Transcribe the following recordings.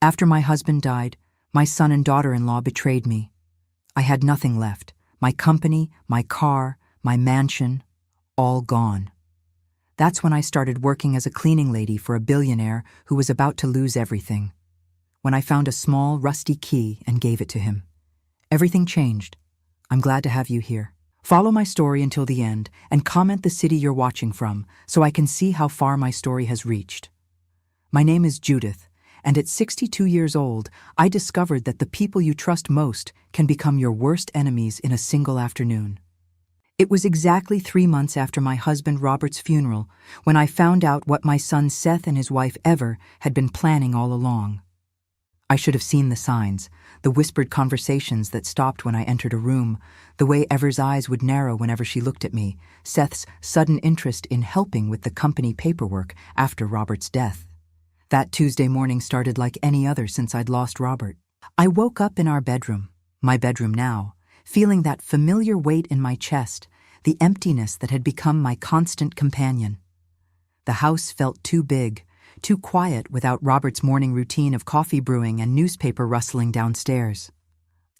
After my husband died, my son and daughter-in-law betrayed me. I had nothing left. My company, my car, my mansion, all gone. That's when I started working as a cleaning lady for a billionaire who was about to lose everything. When I found a small, rusty key and gave it to him. Everything changed. I'm glad to have you here. Follow my story until the end and comment the city you're watching from so I can see how far my story has reached. My name is Judith, and at 62 years old, I discovered that the people you trust most can become your worst enemies in a single afternoon. It was exactly 3 months after my husband Robert's funeral when I found out what my son Seth and his wife Ever had been planning all along. I should have seen the signs, the whispered conversations that stopped when I entered a room, the way Ever's eyes would narrow whenever she looked at me, Seth's sudden interest in helping with the company paperwork after Robert's death. That Tuesday morning started like any other since I'd lost Robert. I woke up in our bedroom, my bedroom now, feeling that familiar weight in my chest, the emptiness that had become my constant companion. The house felt too big, too quiet without Robert's morning routine of coffee brewing and newspaper rustling downstairs.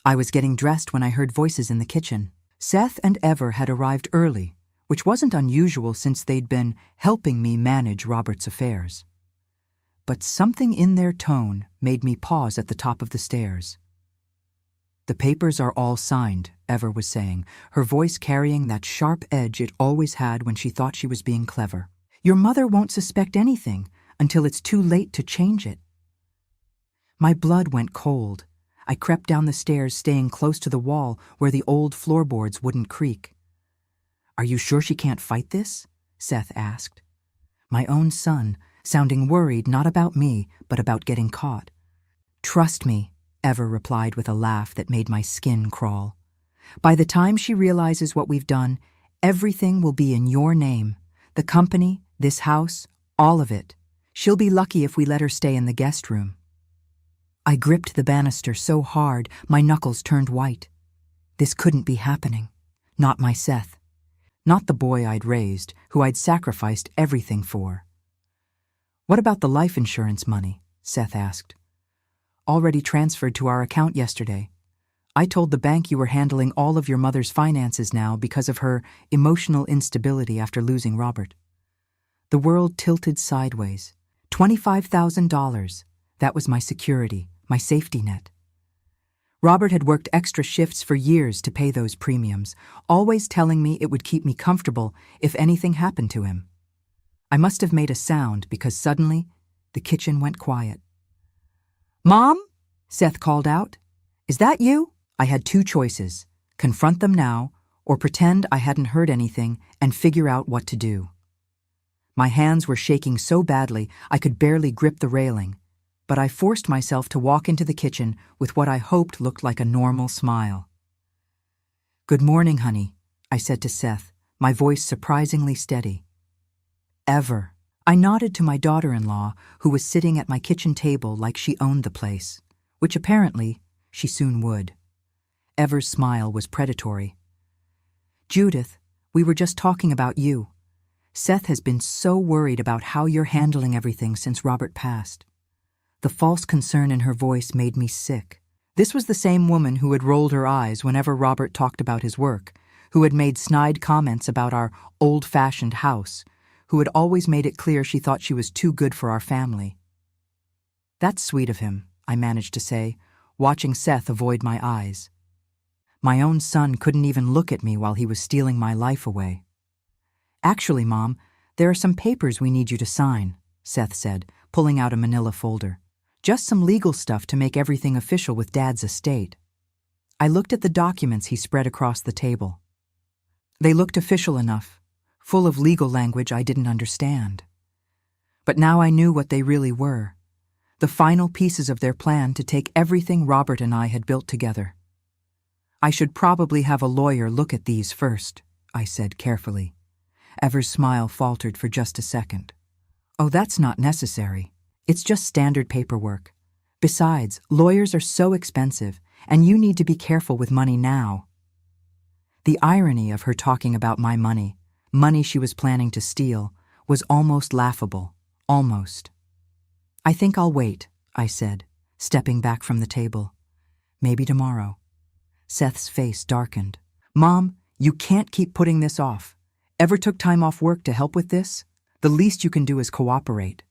I was getting dressed when I heard voices in the kitchen. Seth and Ever had arrived early, which wasn't unusual since they'd been helping me manage Robert's affairs. But something in their tone made me pause at the top of the stairs. "The papers are all signed," Ever was saying, her voice carrying that sharp edge it always had when she thought she was being clever. "Your mother won't suspect anything until it's too late to change it." My blood went cold. I crept down the stairs, staying close to the wall where the old floorboards wouldn't creak. "Are you sure she can't fight this?" Seth asked. My own son, sounding worried not about me, but about getting caught. "Trust me," Ever replied with a laugh that made my skin crawl. "By the time she realizes what we've done, everything will be in your name. The company, this house, all of it. She'll be lucky if we let her stay in the guest room." I gripped the banister so hard, my knuckles turned white. This couldn't be happening. Not my Seth. Not the boy I'd raised, who I'd sacrificed everything for. "What about the life insurance money?" Seth asked. "Already transferred to our account yesterday. I told the bank you were handling all of your mother's finances now because of her emotional instability after losing Robert." The world tilted sideways. $25,000. That was my security, my safety net. Robert had worked extra shifts for years to pay those premiums, always telling me it would keep me comfortable if anything happened to him. I must have made a sound because suddenly the kitchen went quiet. "Mom?" Seth called out. "Is that you?" I had two choices, confront them now or pretend I hadn't heard anything and figure out what to do. My hands were shaking so badly I could barely grip the railing, but I forced myself to walk into the kitchen with what I hoped looked like a normal smile. "Good morning, honey," I said to Seth, my voice surprisingly steady. "Ever." I nodded to my daughter-in-law, who was sitting at my kitchen table like she owned the place, which apparently she soon would. Ever's smile was predatory. "Judith, we were just talking about you. Seth has been so worried about how you're handling everything since Robert passed." The false concern in her voice made me sick. This was the same woman who had rolled her eyes whenever Robert talked about his work, who had made snide comments about our old-fashioned house, who had always made it clear she thought she was too good for our family. "That's sweet of him," I managed to say, watching Seth avoid my eyes. My own son couldn't even look at me while he was stealing my life away. "Actually, Mom, there are some papers we need you to sign," Seth said, pulling out a manila folder. "Just some legal stuff to make everything official with Dad's estate." I looked at the documents he spread across the table. They looked official enough, full of legal language I didn't understand. But now I knew what they really were, the final pieces of their plan to take everything Robert and I had built together. "I should probably have a lawyer look at these first," I said carefully. Ever's smile faltered for just a second. "Oh, that's not necessary. It's just standard paperwork. Besides, lawyers are so expensive, and you need to be careful with money now." The irony of her talking about my money she was planning to steal, was almost laughable. Almost. "I think I'll wait," I said, stepping back from the table. Maybe tomorrow. Seth's face darkened. Mom, you can't keep putting this off. Ever took time off work to help with this? The least you can do is cooperate.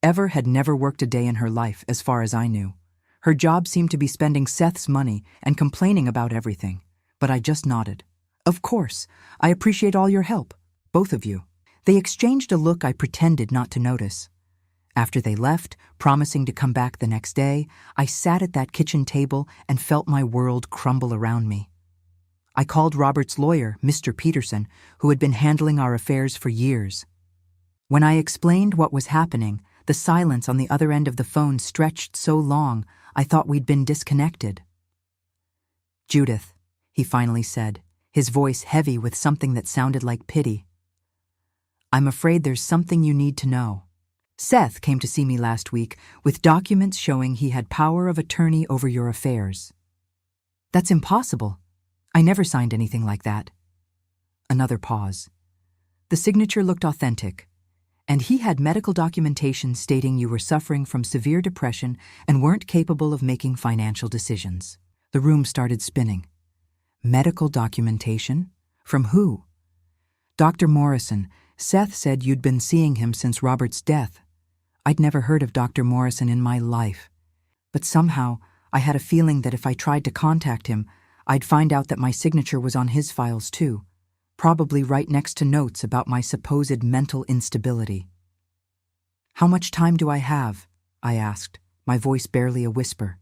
Ever had never worked a day in her life, as far as I knew. Her job seemed to be spending Seth's money and complaining about everything, but I just nodded. Of course, I appreciate all your help, both of you. They exchanged a look I pretended not to notice. After they left, promising to come back the next day, I sat at that kitchen table and felt my world crumble around me. I called Robert's lawyer, Mr. Peterson, who had been handling our affairs for years. When I explained what was happening, the silence on the other end of the phone stretched so long, I thought we'd been disconnected. Judith, he finally said, his voice heavy with something that sounded like pity. I'm afraid there's something you need to know. Seth came to see me last week with documents showing he had power of attorney over your affairs. That's impossible. I never signed anything like that. Another pause. The signature looked authentic, and he had medical documentation stating you were suffering from severe depression and weren't capable of making financial decisions. The room started spinning. Medical documentation? From who? Dr. Morrison. Seth said you'd been seeing him since Robert's death. I'd never heard of Dr. Morrison in my life. But somehow, I had a feeling that if I tried to contact him, I'd find out that my signature was on his files too, probably right next to notes about my supposed mental instability. How much time do I have? I asked, my voice barely a whisper.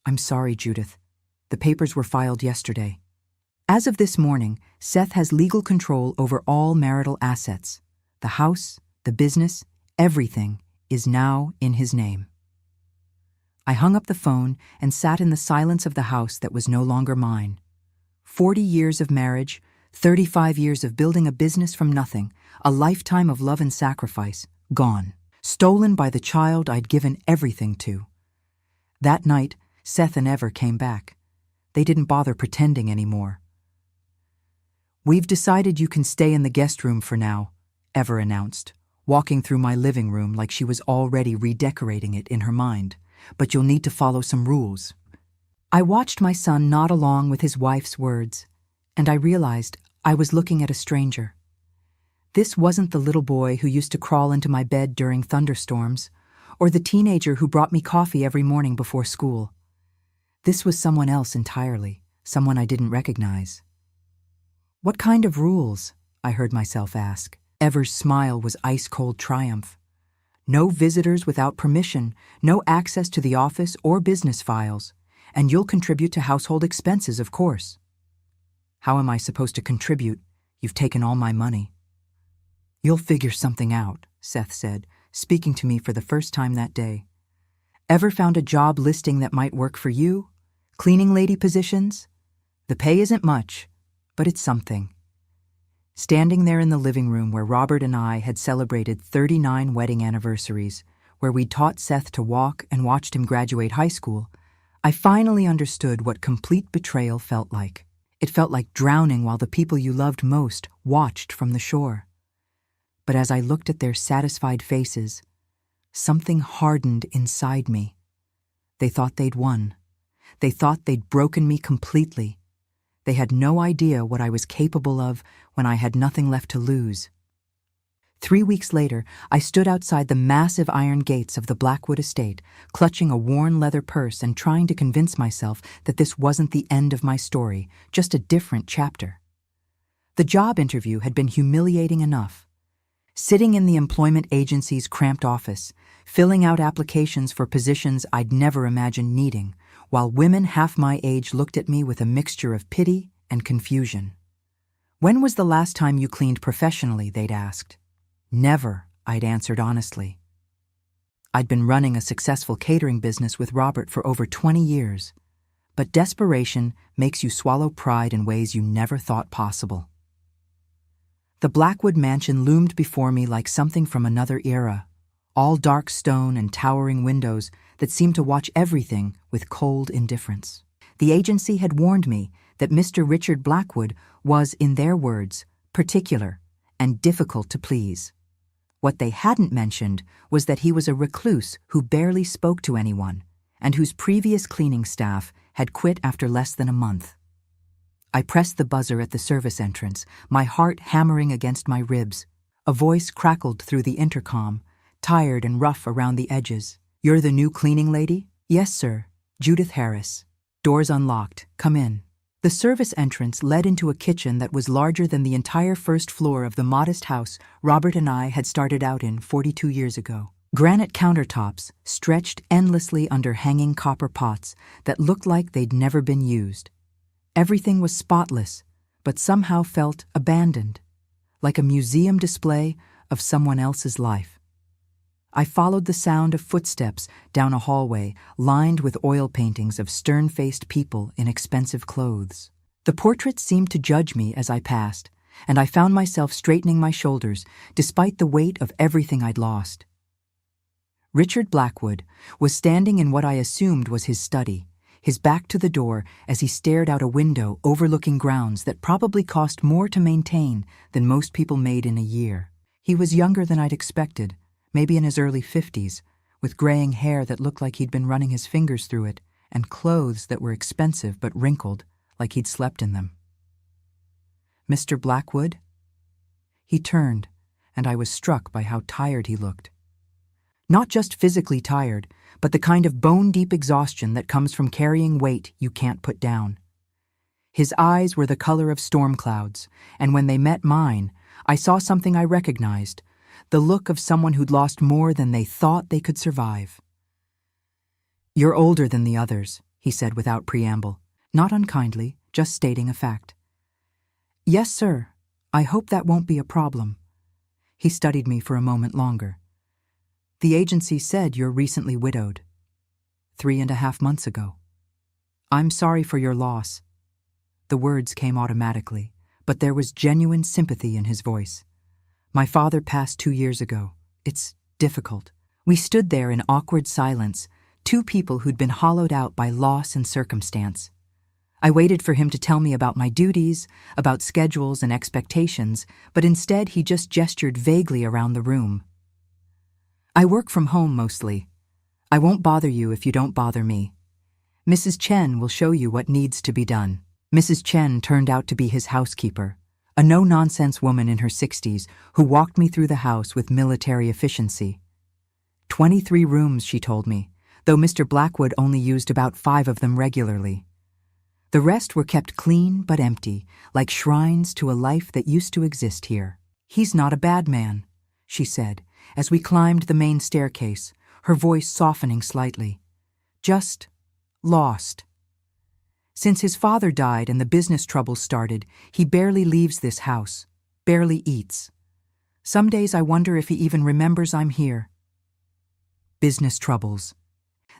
I'm sorry, Judith. The papers were filed yesterday. As of this morning, Seth has legal control over all marital assets. The house, the business, everything is now in his name. I hung up the phone and sat in the silence of the house that was no longer mine. 40 years of marriage, 35 years of building a business from nothing, a lifetime of love and sacrifice, gone. Stolen by the child I'd given everything to. That night, Seth and Ever came back. They didn't bother pretending anymore. We've decided you can stay in the guest room for now, Ever announced, walking through my living room like she was already redecorating it in her mind. But you'll need to follow some rules. I watched my son nod along with his wife's words, and I realized I was looking at a stranger. This wasn't the little boy who used to crawl into my bed during thunderstorms, or the teenager who brought me coffee every morning before school. This was someone else entirely, someone I didn't recognize. What kind of rules? I heard myself ask. Ever's smile was ice-cold triumph. No visitors without permission, no access to the office or business files, and you'll contribute to household expenses, of course. How am I supposed to contribute? You've taken all my money. You'll figure something out, Seth said, speaking to me for the first time that day. Ever found a job listing that might work for you? Cleaning lady positions? The pay isn't much, but it's something. Standing there in the living room where Robert and I had celebrated 39 wedding anniversaries, where we'd taught Seth to walk and watched him graduate high school, I finally understood what complete betrayal felt like. It felt like drowning while the people you loved most watched from the shore. But as I looked at their satisfied faces, something hardened inside me. They thought they'd won. They thought they'd broken me completely. They had no idea what I was capable of when I had nothing left to lose. 3 weeks later, I stood outside the massive iron gates of the Blackwood estate, clutching a worn leather purse and trying to convince myself that this wasn't the end of my story, just a different chapter. The job interview had been humiliating enough. Sitting in the employment agency's cramped office, filling out applications for positions I'd never imagined needing, while women half my age looked at me with a mixture of pity and confusion. When was the last time you cleaned professionally, they'd asked. Never, I'd answered honestly. I'd been running a successful catering business with Robert for over 20 years, but desperation makes you swallow pride in ways you never thought possible. The Blackwood mansion loomed before me like something from another era, all dark stone and towering windows that seemed to watch everything with cold indifference. The agency had warned me that Mr. Richard Blackwood was, in their words, particular and difficult to please. What they hadn't mentioned was that he was a recluse who barely spoke to anyone, and whose previous cleaning staff had quit after less than a month. I pressed the buzzer at the service entrance, my heart hammering against my ribs. A voice crackled through the intercom, tired and rough around the edges. "You're the new cleaning lady?" "Yes, sir. Judith Harris." "Doors unlocked. Come in." The service entrance led into a kitchen that was larger than the entire first floor of the modest house Robert and I had started out in 42 years ago. Granite countertops stretched endlessly under hanging copper pots that looked like they'd never been used. Everything was spotless, but somehow felt abandoned, like a museum display of someone else's life. I followed the sound of footsteps down a hallway lined with oil paintings of stern-faced people in expensive clothes. The portraits seemed to judge me as I passed, and I found myself straightening my shoulders despite the weight of everything I'd lost. Richard Blackwood was standing in what I assumed was his study, his back to the door as he stared out a window overlooking grounds that probably cost more to maintain than most people made in a year. He was younger than I'd expected, maybe in his early 50s, with graying hair that looked like he'd been running his fingers through it, and clothes that were expensive but wrinkled, like he'd slept in them. "Mr. Blackwood?" He turned, and I was struck by how tired he looked. Not just physically tired, but the kind of bone-deep exhaustion that comes from carrying weight you can't put down. His eyes were the color of storm clouds, and when they met mine, I saw something I recognized, the look of someone who'd lost more than they thought they could survive. "You're older than the others," he said without preamble, not unkindly, just stating a fact. "Yes, sir. I hope that won't be a problem." He studied me for a moment longer. "The agency said you're recently widowed. 3.5 months ago. I'm sorry for your loss." The words came automatically, but there was genuine sympathy in his voice. "My father passed 2 years ago. It's difficult." We stood there in awkward silence, two people who'd been hollowed out by loss and circumstance. I waited for him to tell me about my duties, about schedules and expectations, but instead he just gestured vaguely around the room. "I work from home mostly. I won't bother you if you don't bother me. Mrs. Chen will show you what needs to be done." Mrs. Chen turned out to be his housekeeper, a no-nonsense woman in her 60s who walked me through the house with military efficiency. 23 rooms, she told me, though Mr. Blackwood only used about 5 of them regularly. The rest were kept clean but empty, like shrines to a life that used to exist here. "He's not a bad man," she said, as we climbed the main staircase, her voice softening slightly. "Just lost. Since his father died and the business troubles started, he barely leaves this house, barely eats. Some days I wonder if he even remembers I'm here." Business troubles.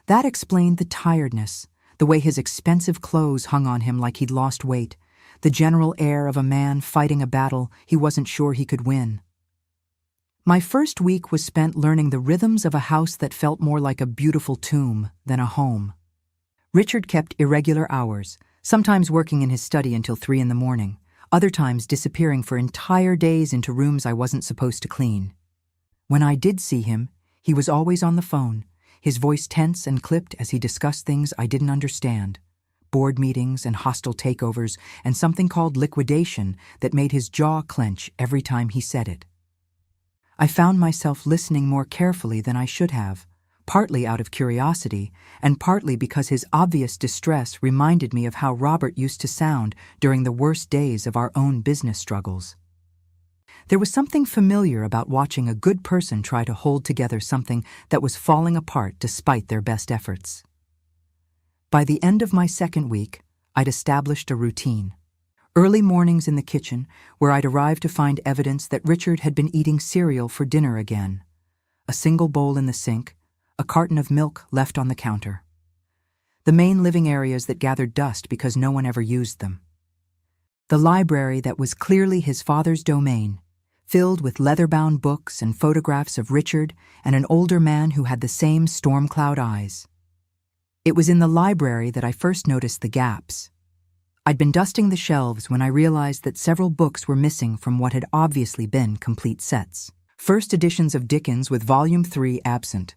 That explained the tiredness, the way his expensive clothes hung on him like he'd lost weight, the general air of a man fighting a battle he wasn't sure he could win. My first week was spent learning the rhythms of a house that felt more like a beautiful tomb than a home. Richard kept irregular hours, sometimes working in his study until 3 in the morning, other times disappearing for entire days into rooms I wasn't supposed to clean. When I did see him, he was always on the phone, his voice tense and clipped as he discussed things I didn't understand, board meetings and hostile takeovers and something called liquidation that made his jaw clench every time he said it. I found myself listening more carefully than I should have, partly out of curiosity, and partly because his obvious distress reminded me of how Robert used to sound during the worst days of our own business struggles. There was something familiar about watching a good person try to hold together something that was falling apart despite their best efforts. By the end of my second week, I'd established a routine. Early mornings in the kitchen, where I'd arrived to find evidence that Richard had been eating cereal for dinner again. A single bowl in the sink, a carton of milk left on the counter. The main living areas that gathered dust because no one ever used them. The library that was clearly his father's domain, filled with leather-bound books and photographs of Richard and an older man who had the same storm cloud eyes. It was in the library that I first noticed the gaps. I'd been dusting the shelves when I realized that several books were missing from what had obviously been complete sets. First editions of Dickens with Volume 3 absent.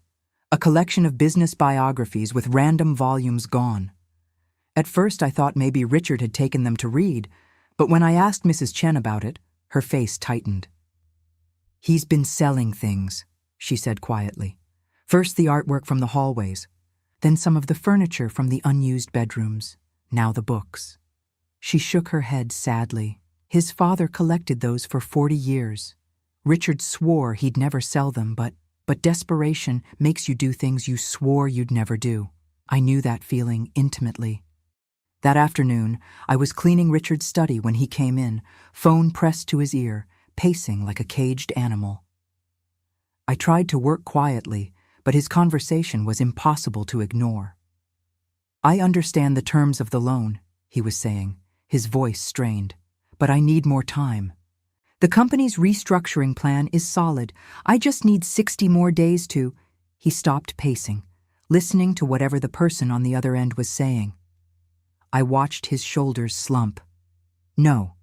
A collection of business biographies with random volumes gone. At first I thought maybe Richard had taken them to read, but when I asked Mrs. Chen about it, her face tightened. "He's been selling things," she said quietly. "First the artwork from the hallways, then some of the furniture from the unused bedrooms, now the books." She shook her head sadly. His father collected those for 40 years. Richard swore he'd never sell them, but desperation makes you do things you swore you'd never do. I knew that feeling intimately. That afternoon, I was cleaning Richard's study when he came in, phone pressed to his ear, pacing like a caged animal. I tried to work quietly, but his conversation was impossible to ignore. "I understand the terms of the loan," he was saying, his voice strained, "but I need more time. The company's restructuring plan is solid. I just need 60 more days to—" He stopped pacing, listening to whatever the person on the other end was saying. I watched his shoulders slump. "No,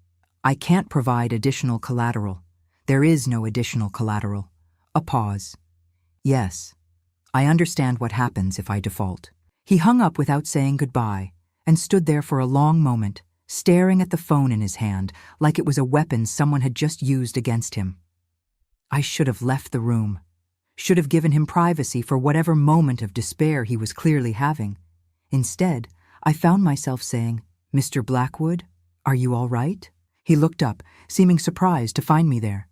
I can't provide additional collateral. There is no additional collateral." A pause. "Yes, I understand what happens if I default." He hung up without saying goodbye and stood there for a long moment, staring at the phone in his hand like it was a weapon someone had just used against him. I should have left the room, should have given him privacy for whatever moment of despair he was clearly having. Instead, I found myself saying, "Mr. Blackwood, are you all right?" He looked up, seeming surprised to find me there.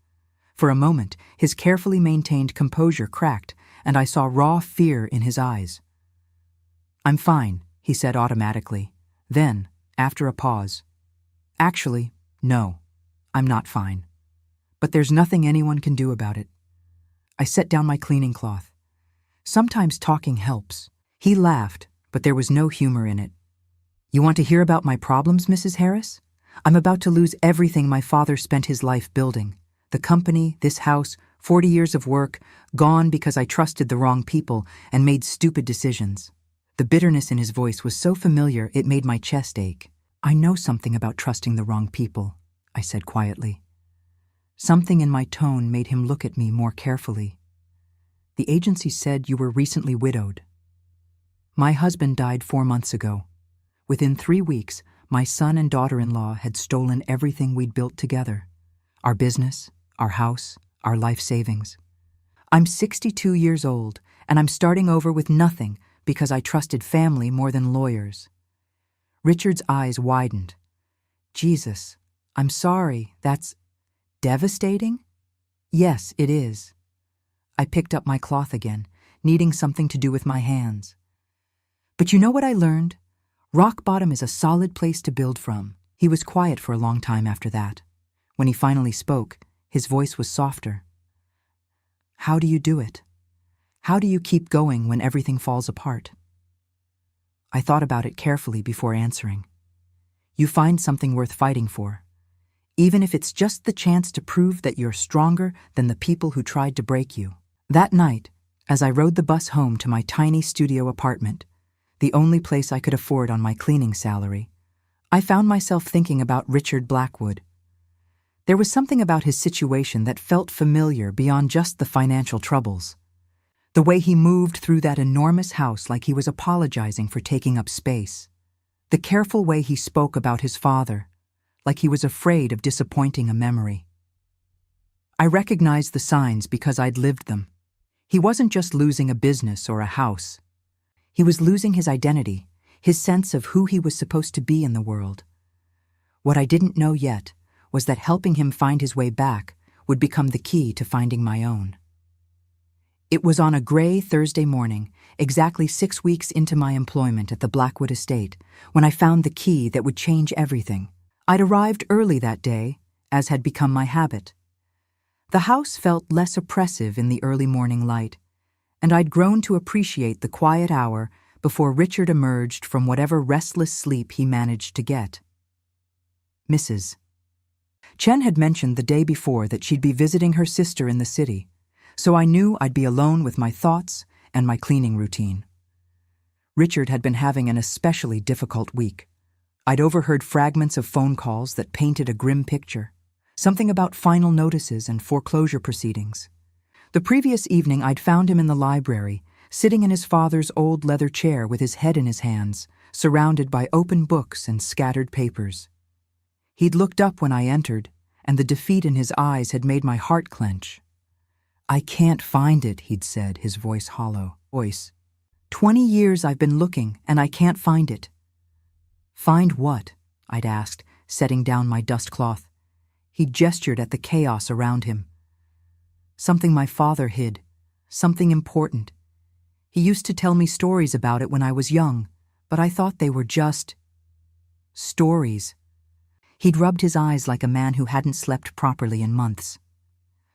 For a moment, his carefully maintained composure cracked, and I saw raw fear in his eyes. "I'm fine," he said automatically. Then, after a pause, "Actually, no, I'm not fine. But there's nothing anyone can do about it." I set down my cleaning cloth. "Sometimes talking helps." He laughed, but there was no humor in it. "You want to hear about my problems, Mrs. Harris? I'm about to lose everything my father spent his life building. The company, this house, 40 years of work, gone because I trusted the wrong people and made stupid decisions." The bitterness in his voice was so familiar it made my chest ache. "I know something about trusting the wrong people," I said quietly. Something in my tone made him look at me more carefully. "The agency said you were recently widowed." "My husband died 4 months ago. Within 3 weeks, my son and daughter-in-law had stolen everything we'd built together. Our business, our house, our life savings. I'm 62 years old, and I'm starting over with nothing because I trusted family more than lawyers." Richard's eyes widened. "Jesus, I'm sorry, that's devastating?" "Yes, it is." I picked up my cloth again, needing something to do with my hands. "But you know what I learned? Rock bottom is a solid place to build from." He was quiet for a long time after that. When he finally spoke, his voice was softer. "How do you do it? How do you keep going when everything falls apart?" I thought about it carefully before answering. "You find something worth fighting for, even if it's just the chance to prove that you're stronger than the people who tried to break you." That night, as I rode the bus home to my tiny studio apartment, the only place I could afford on my cleaning salary, I found myself thinking about Richard Blackwood. There was something about his situation that felt familiar beyond just the financial troubles. The way he moved through that enormous house like he was apologizing for taking up space. The careful way he spoke about his father, like he was afraid of disappointing a memory. I recognized the signs because I'd lived them. He wasn't just losing a business or a house. He was losing his identity, his sense of who he was supposed to be in the world. What I didn't know yet was that helping him find his way back would become the key to finding my own. It was on a gray Thursday morning, exactly 6 weeks into my employment at the Blackwood estate, when I found the key that would change everything. I'd arrived early that day, as had become my habit. The house felt less oppressive in the early morning light, and I'd grown to appreciate the quiet hour before Richard emerged from whatever restless sleep he managed to get. Mrs. Chen had mentioned the day before that she'd be visiting her sister in the city, so I knew I'd be alone with my thoughts and my cleaning routine. Richard had been having an especially difficult week. I'd overheard fragments of phone calls that painted a grim picture, something about final notices and foreclosure proceedings. The previous evening I'd found him in the library, sitting in his father's old leather chair with his head in his hands, surrounded by open books and scattered papers. He'd looked up when I entered, and the defeat in his eyes had made my heart clench. "I can't find it," he'd said, his voice hollow. 20 years I've been looking, and I can't find it." "Find what?" I'd asked, setting down my dustcloth. He gestured at the chaos around him. "Something my father hid. Something important. He used to tell me stories about it when I was young, but I thought they were just stories." He'd rubbed his eyes like a man who hadn't slept properly in months.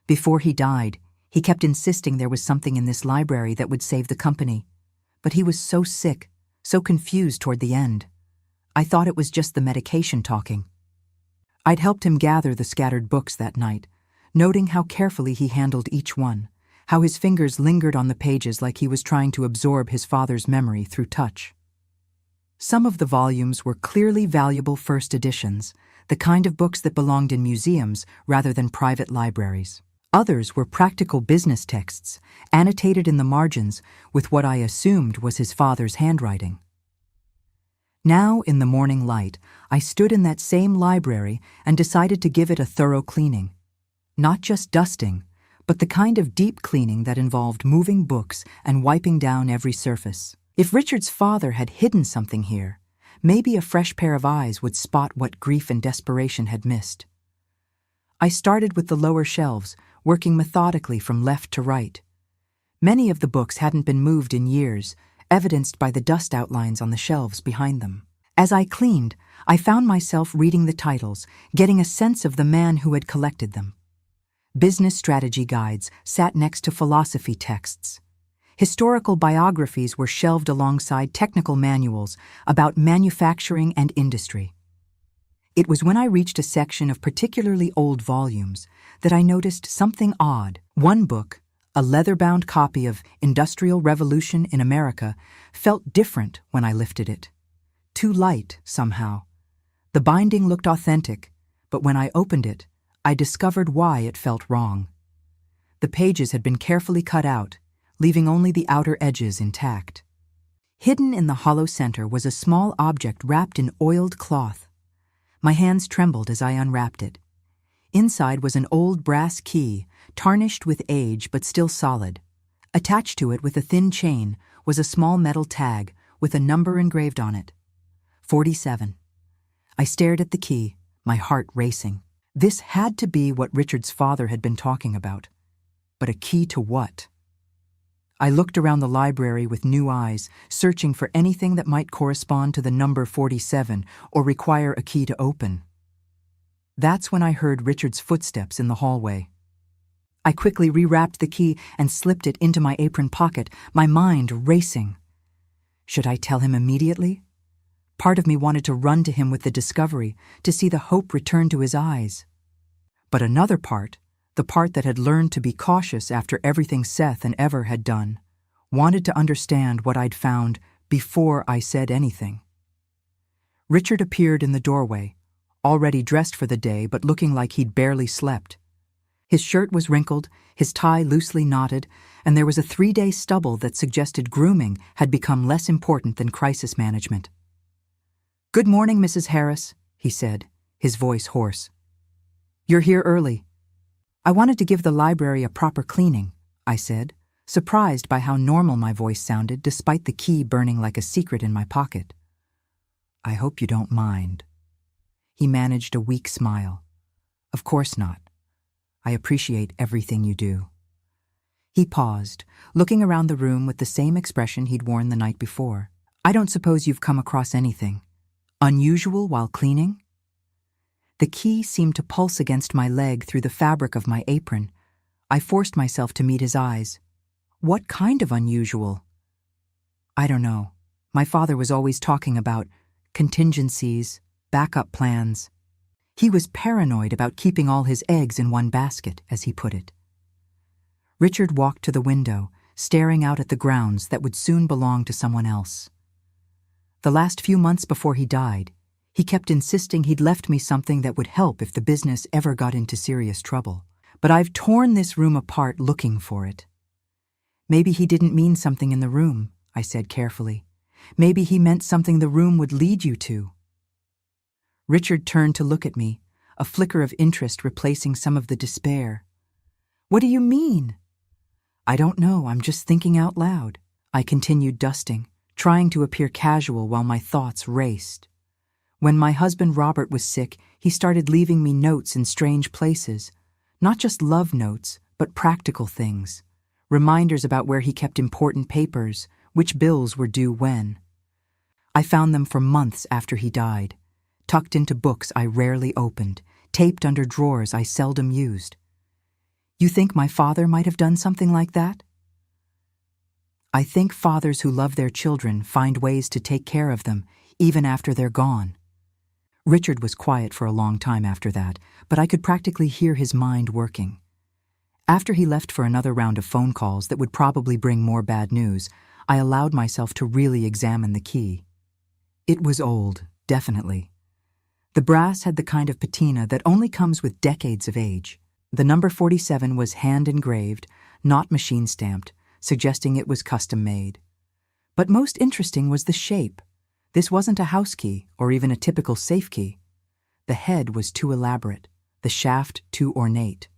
Before he died, he kept insisting there was something in this library that would save the company. But he was so sick, so confused toward the end. I thought it was just the medication talking. I'd helped him gather the scattered books that night, noting how carefully he handled each one, how his fingers lingered on the pages like he was trying to absorb his father's memory through touch. Some of the volumes were clearly valuable first editions, the kind of books that belonged in museums rather than private libraries. Others were practical business texts, annotated in the margins with what I assumed was his father's handwriting. Now, in the morning light, I stood in that same library and decided to give it a thorough cleaning. Not just dusting, but the kind of deep cleaning that involved moving books and wiping down every surface. If Richard's father had hidden something here, maybe a fresh pair of eyes would spot what grief and desperation had missed. I started with the lower shelves, working methodically from left to right. Many of the books hadn't been moved in years, evidenced by the dust outlines on the shelves behind them. As I cleaned, I found myself reading the titles, getting a sense of the man who had collected them. Business strategy guides sat next to philosophy texts. Historical biographies were shelved alongside technical manuals about manufacturing and industry. It was when I reached a section of particularly old volumes that I noticed something odd. One book, a leather-bound copy of Industrial Revolution in America, felt different when I lifted it. Too light, somehow. The binding looked authentic, but when I opened it, I discovered why it felt wrong. The pages had been carefully cut out, leaving only the outer edges intact. Hidden in the hollow center was a small object wrapped in oiled cloth. My hands trembled as I unwrapped it. Inside was an old brass key, tarnished with age but still solid. Attached to it with a thin chain was a small metal tag with a number engraved on it. 47. I stared at the key, my heart racing. This had to be what Richard's father had been talking about. But a key to what? I looked around the library with new eyes, searching for anything that might correspond to the number 47 or require a key to open. That's when I heard Richard's footsteps in the hallway. I quickly rewrapped the key and slipped it into my apron pocket, my mind racing. Should I tell him immediately? Part of me wanted to run to him with the discovery, to see the hope return to his eyes. But another part, the part that had learned to be cautious after everything Seth and Ever had done, wanted to understand what I'd found before I said anything. Richard appeared in the doorway, already dressed for the day but looking like he'd barely slept. His shirt was wrinkled, his tie loosely knotted, and there was a 3-day stubble that suggested grooming had become less important than crisis management. "Good morning, Mrs. Harris," he said, his voice hoarse. "You're here early." "I wanted to give the library a proper cleaning," I said, surprised by how normal my voice sounded despite the key burning like a secret in my pocket. "I hope you don't mind." He managed a weak smile. "Of course not. I appreciate everything you do." He paused, looking around the room with the same expression he'd worn the night before. "I don't suppose you've come across anything unusual while cleaning?" The key seemed to pulse against my leg through the fabric of my apron. I forced myself to meet his eyes. "What kind of unusual?" "I don't know. My father was always talking about contingencies, backup plans. He was paranoid about keeping all his eggs in one basket, as he put it." Richard walked to the window, staring out at the grounds that would soon belong to someone else. The last few months before he died, he kept insisting he'd left me something that would help if the business ever got into serious trouble. but I've torn this room apart looking for it. Maybe he didn't mean something in the room, I said carefully. Maybe he meant something the room would lead you to. Richard turned to look at me, a flicker of interest replacing some of the despair. What do you mean? I don't know, I'm just thinking out loud. I continued dusting, trying to appear casual while my thoughts raced. When my husband Robert was sick, he started leaving me notes in strange places. Not just love notes, but practical things. Reminders about where he kept important papers, which bills were due when. I found them for months after he died, tucked into books I rarely opened, taped under drawers I seldom used. You think my father might have done something like that? I think fathers who love their children find ways to take care of them, even after they're gone. Richard was quiet for a long time after that, but I could practically hear his mind working. After he left for another round of phone calls that would probably bring more bad news, I allowed myself to really examine the key. It was old, definitely. The brass had the kind of patina that only comes with decades of age. The number 47 was hand-engraved, not machine-stamped, suggesting it was custom-made. But most interesting was the shape. This wasn't a house key or even a typical safe key. The head was too elaborate, the shaft too ornate.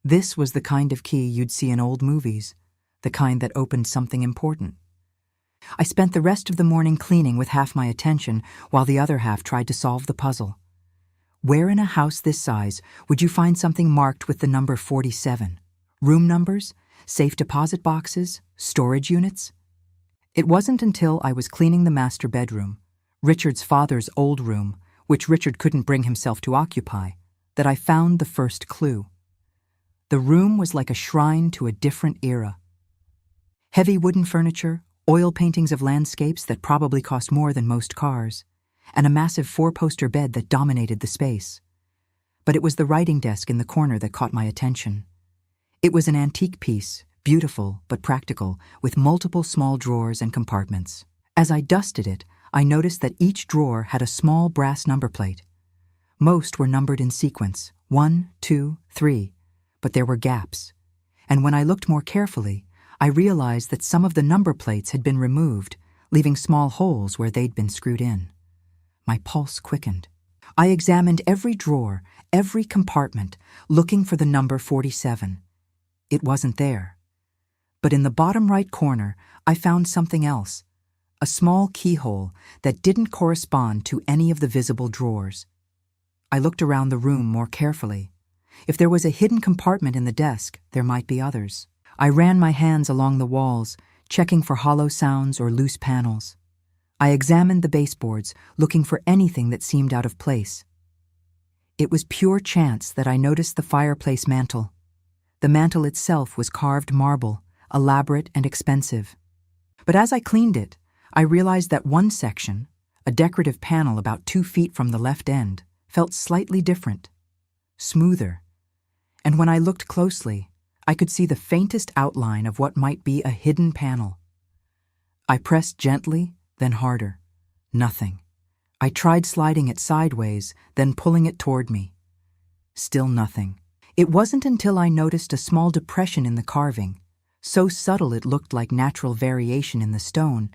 This was the kind of key you'd see in old movies, the kind that opened something important. I spent the rest of the morning cleaning with half my attention while the other half tried to solve the puzzle. Where in a house this size would you find something marked with the number 47? Room numbers? Safe deposit boxes? Storage units? It wasn't until I was cleaning the master bedroom, Richard's father's old room, which Richard couldn't bring himself to occupy, that I found the first clue. The room was like a shrine to a different era. Heavy wooden furniture, oil paintings of landscapes that probably cost more than most cars, and a massive 4-poster bed that dominated the space. But it was the writing desk in the corner that caught my attention. It was an antique piece, beautiful but practical, with multiple small drawers and compartments. As I dusted it, I noticed that each drawer had a small brass number plate. Most were numbered in sequence, 1, 2, 3, but there were gaps. And when I looked more carefully, I realized that some of the number plates had been removed, leaving small holes where they'd been screwed in. My pulse quickened. I examined every drawer, every compartment, looking for the number 47. It wasn't there. But in the bottom right corner, I found something else, a small keyhole that didn't correspond to any of the visible drawers. I looked around the room more carefully. If there was a hidden compartment in the desk, there might be others. I ran my hands along the walls, checking for hollow sounds or loose panels. I examined the baseboards, looking for anything that seemed out of place. It was pure chance that I noticed the fireplace mantel. The mantel itself was carved marble, elaborate and expensive. But as I cleaned it, I realized that one section, a decorative panel about 2 feet from the left end, felt slightly different, smoother. And when I looked closely, I could see the faintest outline of what might be a hidden panel. I pressed gently, then harder. Nothing. I tried sliding it sideways, then pulling it toward me. Still nothing. It wasn't until I noticed a small depression in the carving, so subtle it looked like natural variation in the stone,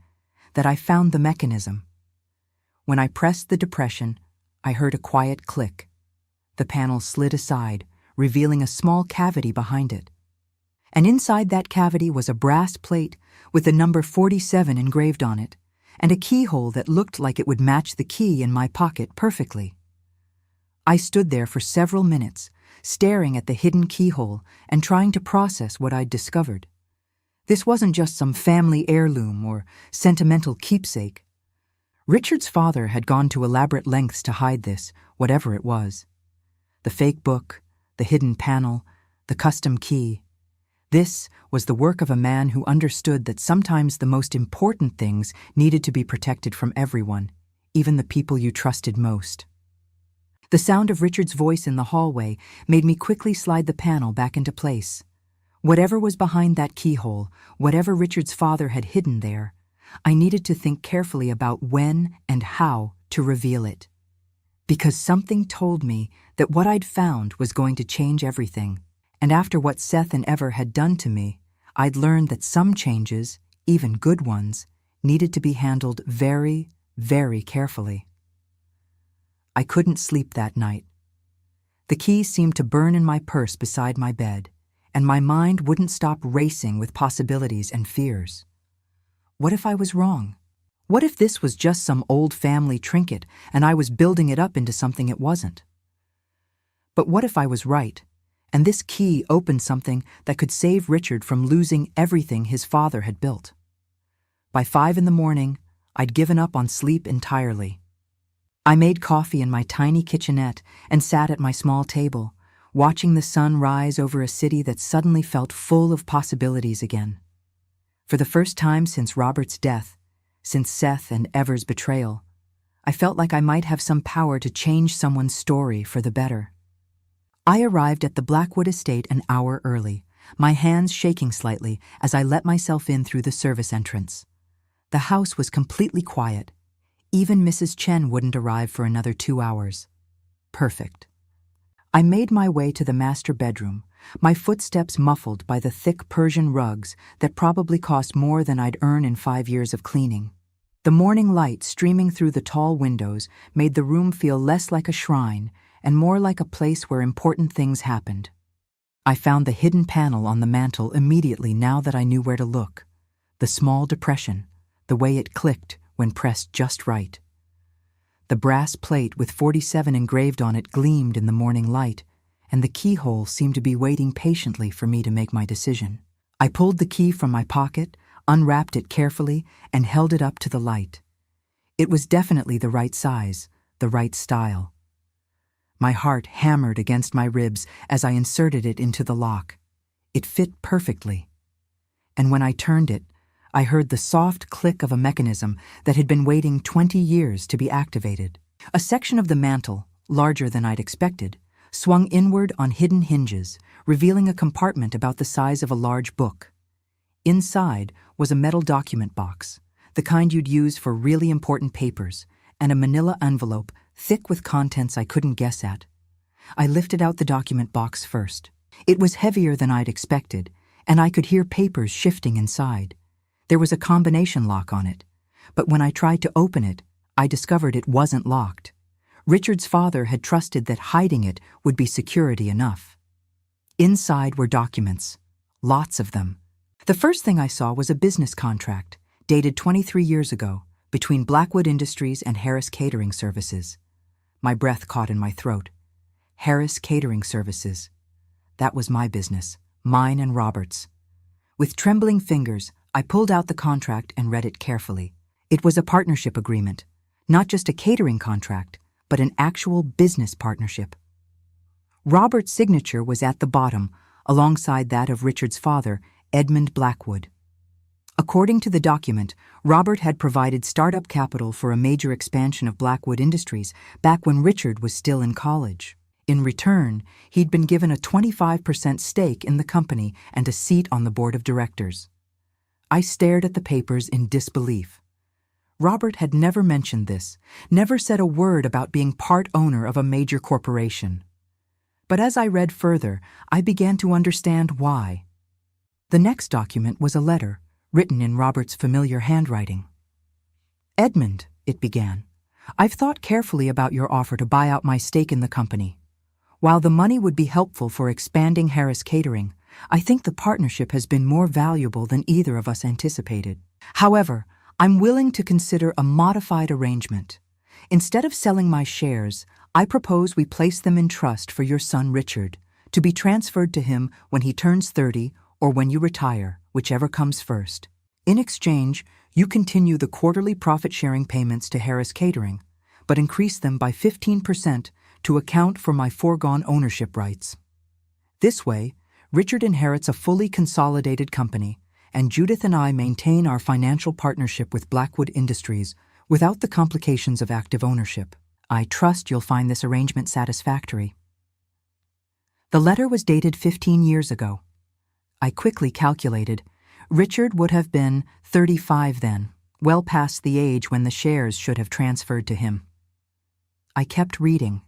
that I found the mechanism. When I pressed the depression, I heard a quiet click. The panel slid aside, revealing a small cavity behind it. And inside that cavity was a brass plate with the number 47 engraved on it, and a keyhole that looked like it would match the key in my pocket perfectly. I stood there for several minutes, staring at the hidden keyhole and trying to process what I'd discovered. This wasn't just some family heirloom or sentimental keepsake. Richard's father had gone to elaborate lengths to hide this, whatever it was. The fake book, the hidden panel, the custom key. This was the work of a man who understood that sometimes the most important things needed to be protected from everyone, even the people you trusted most. The sound of Richard's voice in the hallway made me quickly slide the panel back into place. Whatever was behind that keyhole, whatever Richard's father had hidden there, I needed to think carefully about when and how to reveal it. Because something told me that what I'd found was going to change everything, And after what Seth and Ever had done to me, I'd learned that some changes, even good ones, needed to be handled very, very carefully. I couldn't sleep that night. The key seemed to burn in my purse beside my bed, and my mind wouldn't stop racing with possibilities and fears. What if I was wrong? What if this was just some old family trinket and I was building it up into something it wasn't? But what if I was right, and this key opened something that could save Richard from losing everything his father had built? By 5 a.m, I'd given up on sleep entirely. I made coffee in my tiny kitchenette and sat at my small table, watching the sun rise over a city that suddenly felt full of possibilities again. For the first time since Robert's death, since Seth and Ever's betrayal, I felt like I might have some power to change someone's story for the better. I arrived at the Blackwood estate an hour early, my hands shaking slightly as I let myself in through the service entrance. The house was completely quiet. Even Mrs. Chen wouldn't arrive for another 2 hours. Perfect. I made my way to the master bedroom, my footsteps muffled by the thick Persian rugs that probably cost more than I'd earn in 5 years of cleaning. The morning light streaming through the tall windows made the room feel less like a shrine and more like a place where important things happened. I found the hidden panel on the mantel immediately now that I knew where to look. The small depression, the way it clicked when pressed just right. The brass plate with 47 engraved on it gleamed in the morning light, and the keyhole seemed to be waiting patiently for me to make my decision. I pulled the key from my pocket, unwrapped it carefully, and held it up to the light. It was definitely the right size, the right style. My heart hammered against my ribs as I inserted it into the lock. It fit perfectly. And when I turned it, I heard the soft click of a mechanism that had been waiting 20 years to be activated. A section of the mantel, larger than I'd expected, swung inward on hidden hinges, revealing a compartment about the size of a large book. Inside was a metal document box, the kind you'd use for really important papers, and a manila envelope thick with contents I couldn't guess at. I lifted out the document box first. It was heavier than I'd expected, and I could hear papers shifting inside. There was a combination lock on it, but when I tried to open it, I discovered it wasn't locked. Richard's father had trusted that hiding it would be security enough. Inside were documents, lots of them. The first thing I saw was a business contract, dated 23 years ago, between Blackwood Industries and Harris Catering Services. My breath caught in my throat. Harris Catering Services. That was my business, mine and Robert's. With trembling fingers, I pulled out the contract and read it carefully. It was a partnership agreement, not just a catering contract, but an actual business partnership. Robert's signature was at the bottom, alongside that of Richard's father, Edmund Blackwood. According to the document, Robert had provided startup capital for a major expansion of Blackwood Industries back when Richard was still in college. In return, he'd been given a 25% stake in the company and a seat on the board of directors. I stared at the papers in disbelief. Robert had never mentioned this, never said a word about being part owner of a major corporation. But as I read further, I began to understand why. The next document was a letter, written in Robert's familiar handwriting. "Edmund," it began, "I've thought carefully about your offer to buy out my stake in the company. While the money would be helpful for expanding Harris Catering, I think the partnership has been more valuable than either of us anticipated. However, I'm willing to consider a modified arrangement. Instead of selling my shares, I propose we place them in trust for your son Richard, to be transferred to him when he turns 30 or when you retire, whichever comes first. In exchange, you continue the quarterly profit-sharing payments to Harris Catering, but increase them by 15% to account for my foregone ownership rights. This way, Richard inherits a fully consolidated company, and Judith and I maintain our financial partnership with Blackwood Industries without the complications of active ownership. I trust you'll find this arrangement satisfactory." The letter was dated 15 years ago. I quickly calculated. Richard would have been 35 then, well past the age when the shares should have transferred to him. I kept reading,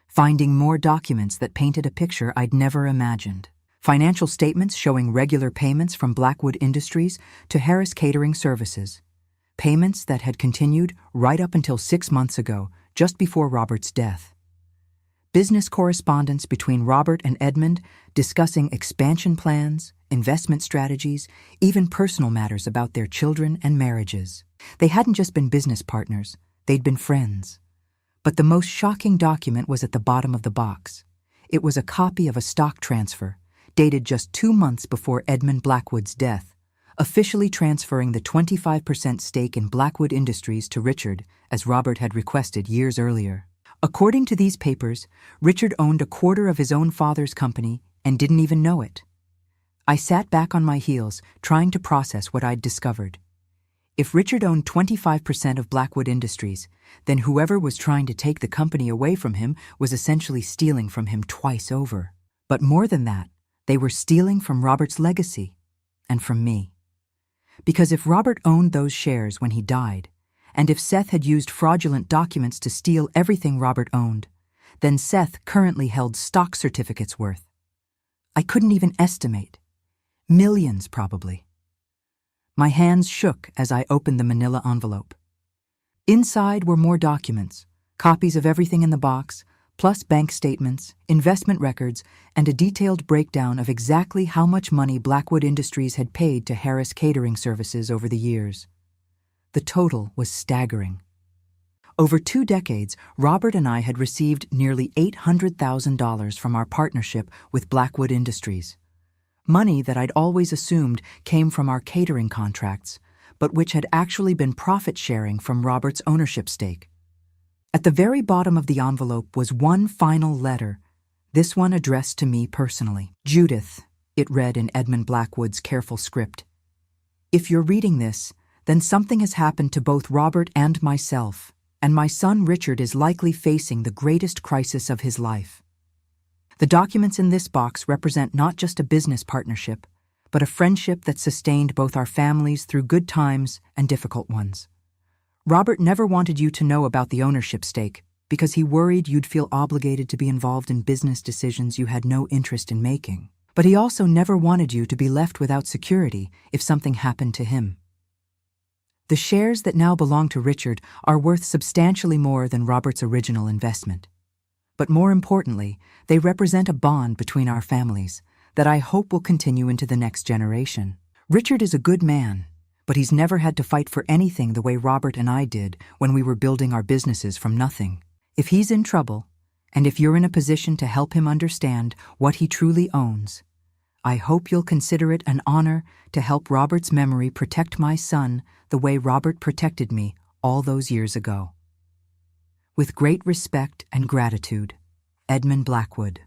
finding more documents that painted a picture I'd never imagined. Financial statements showing regular payments from Blackwood Industries to Harris Catering Services. Payments that had continued right up until 6 months ago, just before Robert's death. Business correspondence between Robert and Edmund discussing expansion plans, investment strategies, even personal matters about their children and marriages. They hadn't just been business partners, they'd been friends. But the most shocking document was at the bottom of the box. It was a copy of a stock transfer, dated just 2 months before Edmund Blackwood's death, officially transferring the 25% stake in Blackwood Industries to Richard, as Robert had requested years earlier. According to these papers, Richard owned a quarter of his own father's company and didn't even know it. I sat back on my heels, trying to process what I'd discovered. If Richard owned 25% of Blackwood Industries, then whoever was trying to take the company away from him was essentially stealing from him twice over. But more than that, they were stealing from Robert's legacy, and from me. Because if Robert owned those shares when he died, and if Seth had used fraudulent documents to steal everything Robert owned, then Seth currently held stock certificates worth. I couldn't even estimate. Millions, probably. My hands shook as I opened the manila envelope. Inside were more documents, copies of everything in the box, plus bank statements, investment records, and a detailed breakdown of exactly how much money Blackwood Industries had paid to Harris Catering Services over the years. The total was staggering. Over 2 decades, Robert and I had received nearly $800,000 from our partnership with Blackwood Industries. Money that I'd always assumed came from our catering contracts, but which had actually been profit-sharing from Robert's ownership stake. At the very bottom of the envelope was one final letter, this one addressed to me personally. Judith, it read in Edmund Blackwood's careful script. If you're reading this, then something has happened to both Robert and myself, and my son Richard is likely facing the greatest crisis of his life. The documents in this box represent not just a business partnership, but a friendship that sustained both our families through good times and difficult ones. Robert never wanted you to know about the ownership stake because he worried you'd feel obligated to be involved in business decisions you had no interest in making. But he also never wanted you to be left without security if something happened to him. The shares that now belong to Richard are worth substantially more than Robert's original investment. But more importantly, they represent a bond between our families that I hope will continue into the next generation. Richard is a good man, but he's never had to fight for anything the way Robert and I did when we were building our businesses from nothing. If he's in trouble, and if you're in a position to help him understand what he truly owns, I hope you'll consider it an honor to help Robert's memory protect my son the way Robert protected me all those years ago. With great respect and gratitude, Edmund Blackwood.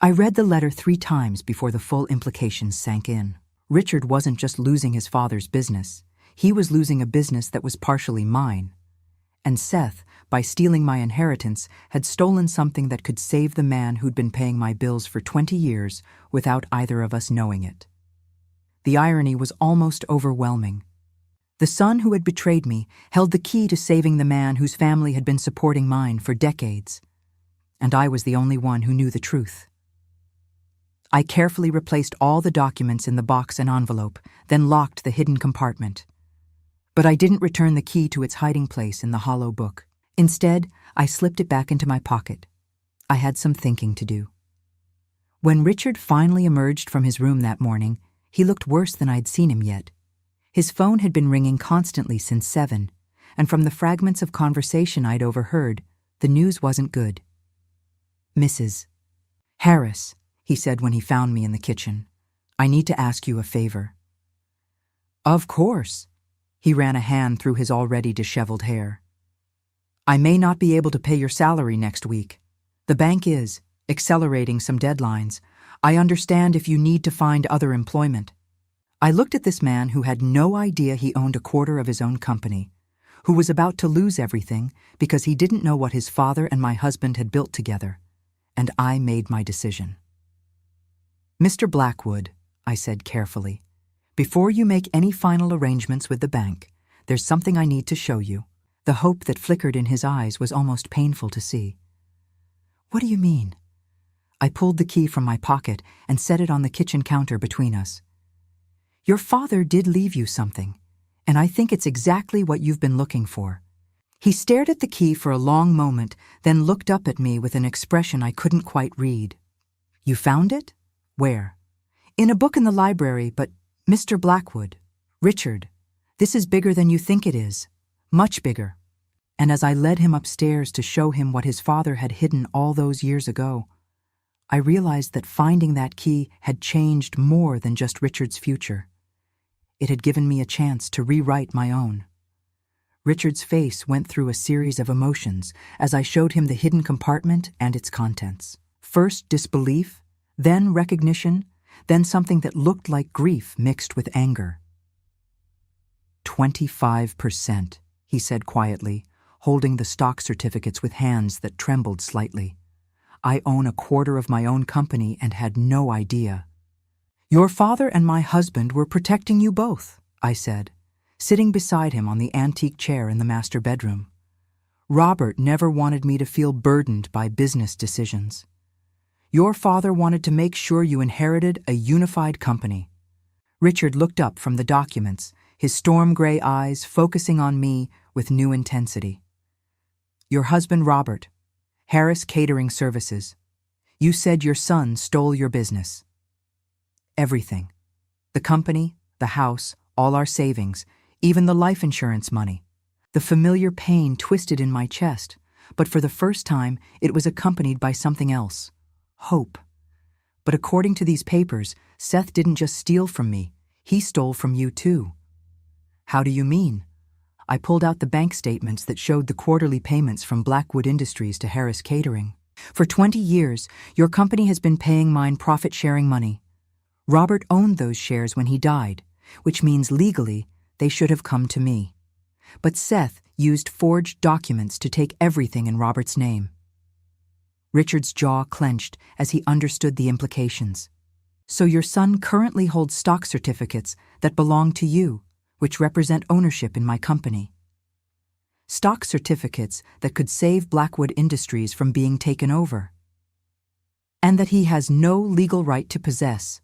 I read the letter 3 times before the full implications sank in. Richard wasn't just losing his father's business, he was losing a business that was partially mine. And Seth, by stealing my inheritance, had stolen something that could save the man who'd been paying my bills for 20 years without either of us knowing it. The irony was almost overwhelming. The son who had betrayed me held the key to saving the man whose family had been supporting mine for decades. And I was the only one who knew the truth. I carefully replaced all the documents in the box and envelope, then locked the hidden compartment. But I didn't return the key to its hiding place in the hollow book. Instead, I slipped it back into my pocket. I had some thinking to do. When Richard finally emerged from his room that morning, he looked worse than I'd seen him yet. His phone had been ringing constantly since 7, and from the fragments of conversation I'd overheard, the news wasn't good. Mrs. Harris, he said when he found me in the kitchen, I need to ask you a favor. Of course. He ran a hand through his already disheveled hair. I may not be able to pay your salary next week. The bank is accelerating some deadlines. I understand if you need to find other employment. I looked at this man who had no idea he owned a quarter of his own company, who was about to lose everything because he didn't know what his father and my husband had built together, and I made my decision. Mr. Blackwood, I said carefully, before you make any final arrangements with the bank, there's something I need to show you. The hope that flickered in his eyes was almost painful to see. What do you mean? I pulled the key from my pocket and set it on the kitchen counter between us. Your father did leave you something, and I think it's exactly what you've been looking for. He stared at the key for a long moment, then looked up at me with an expression I couldn't quite read. You found it? Where? In a book in the library, but Mr. Blackwood. Richard, this is bigger than you think it is. Much bigger. And as I led him upstairs to show him what his father had hidden all those years ago, I realized that finding that key had changed more than just Richard's future. It had given me a chance to rewrite my own. Richard's face went through a series of emotions as I showed him the hidden compartment and its contents. First disbelief, then recognition, then something that looked like grief mixed with anger. 25%, he said quietly, holding the stock certificates with hands that trembled slightly. I own a quarter of my own company and had no idea. Your father and my husband were protecting you both, I said, sitting beside him on the antique chair in the master bedroom. Robert never wanted me to feel burdened by business decisions. Your father wanted to make sure you inherited a unified company. Richard looked up from the documents, his storm-gray eyes focusing on me with new intensity. Your husband, Robert, Harris Catering Services. You said your son stole your business. Everything. The company, the house, all our savings, even the life insurance money. The familiar pain twisted in my chest, but for the first time it was accompanied by something else. Hope. But according to these papers, Seth didn't just steal from me, he stole from you too. How do you mean? I pulled out the bank statements that showed the quarterly payments from Blackwood Industries to Harris Catering. For 20 years, your company has been paying mine profit-sharing money. Robert owned those shares when he died, which means legally they should have come to me. But Seth used forged documents to take everything in Robert's name. Richard's jaw clenched as he understood the implications. So your son currently holds stock certificates that belong to you, which represent ownership in my company. Stock certificates that could save Blackwood Industries from being taken over. And that he has no legal right to possess.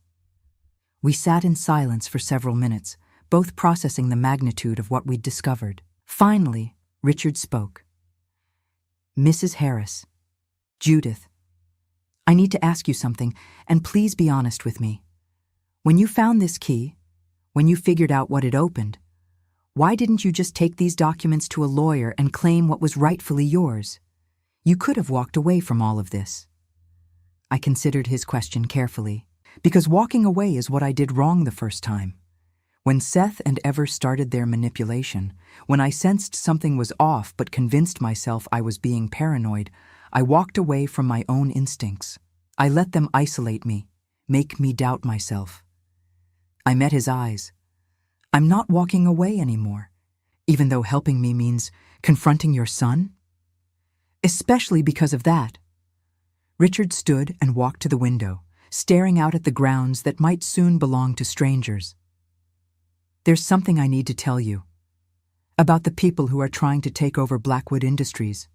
We sat in silence for several minutes, both processing the magnitude of what we'd discovered. Finally, Richard spoke. Mrs. Harris, Judith, I need to ask you something, and please be honest with me. When you found this key, when you figured out what it opened, why didn't you just take these documents to a lawyer and claim what was rightfully yours? You could have walked away from all of this. I considered his question carefully, because walking away is what I did wrong the first time. When Seth and Ever started their manipulation, when I sensed something was off but convinced myself I was being paranoid, I walked away from my own instincts. I let them isolate me, make me doubt myself. I met his eyes. I'm not walking away anymore, even though helping me means confronting your son? Especially because of that. Richard stood and walked to the window, staring out at the grounds that might soon belong to strangers. There's something I need to tell you. About the people who are trying to take over Blackwood Industries.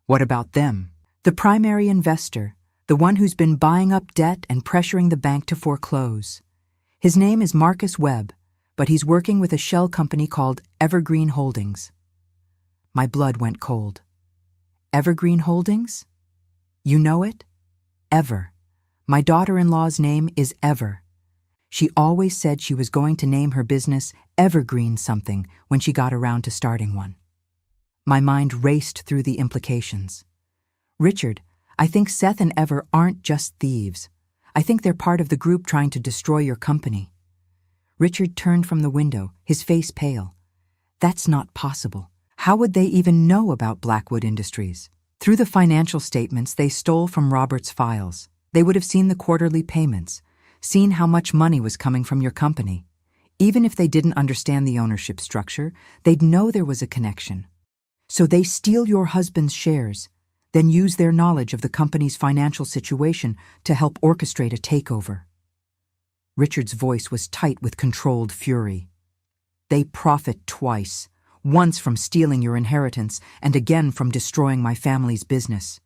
What about them? The primary investor, the one who's been buying up debt and pressuring the bank to foreclose. His name is Marcus Webb, but he's working with a shell company called Evergreen Holdings. My blood went cold. Evergreen Holdings? You know it? Ever. My daughter-in-law's name is Ever. She always said she was going to name her business Evergreen something when she got around to starting one. My mind raced through the implications. Richard, I think Seth and Ever aren't just thieves. I think they're part of the group trying to destroy your company. Richard turned from the window, his face pale. That's not possible. How would they even know about Blackwood Industries? Through the financial statements they stole from Robert's files. They would have seen the quarterly payments, seen how much money was coming from your company. Even if they didn't understand the ownership structure, they'd know there was a connection. So they steal your husband's shares, then use their knowledge of the company's financial situation to help orchestrate a takeover. Richard's voice was tight with controlled fury. They profit twice, once from stealing your inheritance and again from destroying my family's business.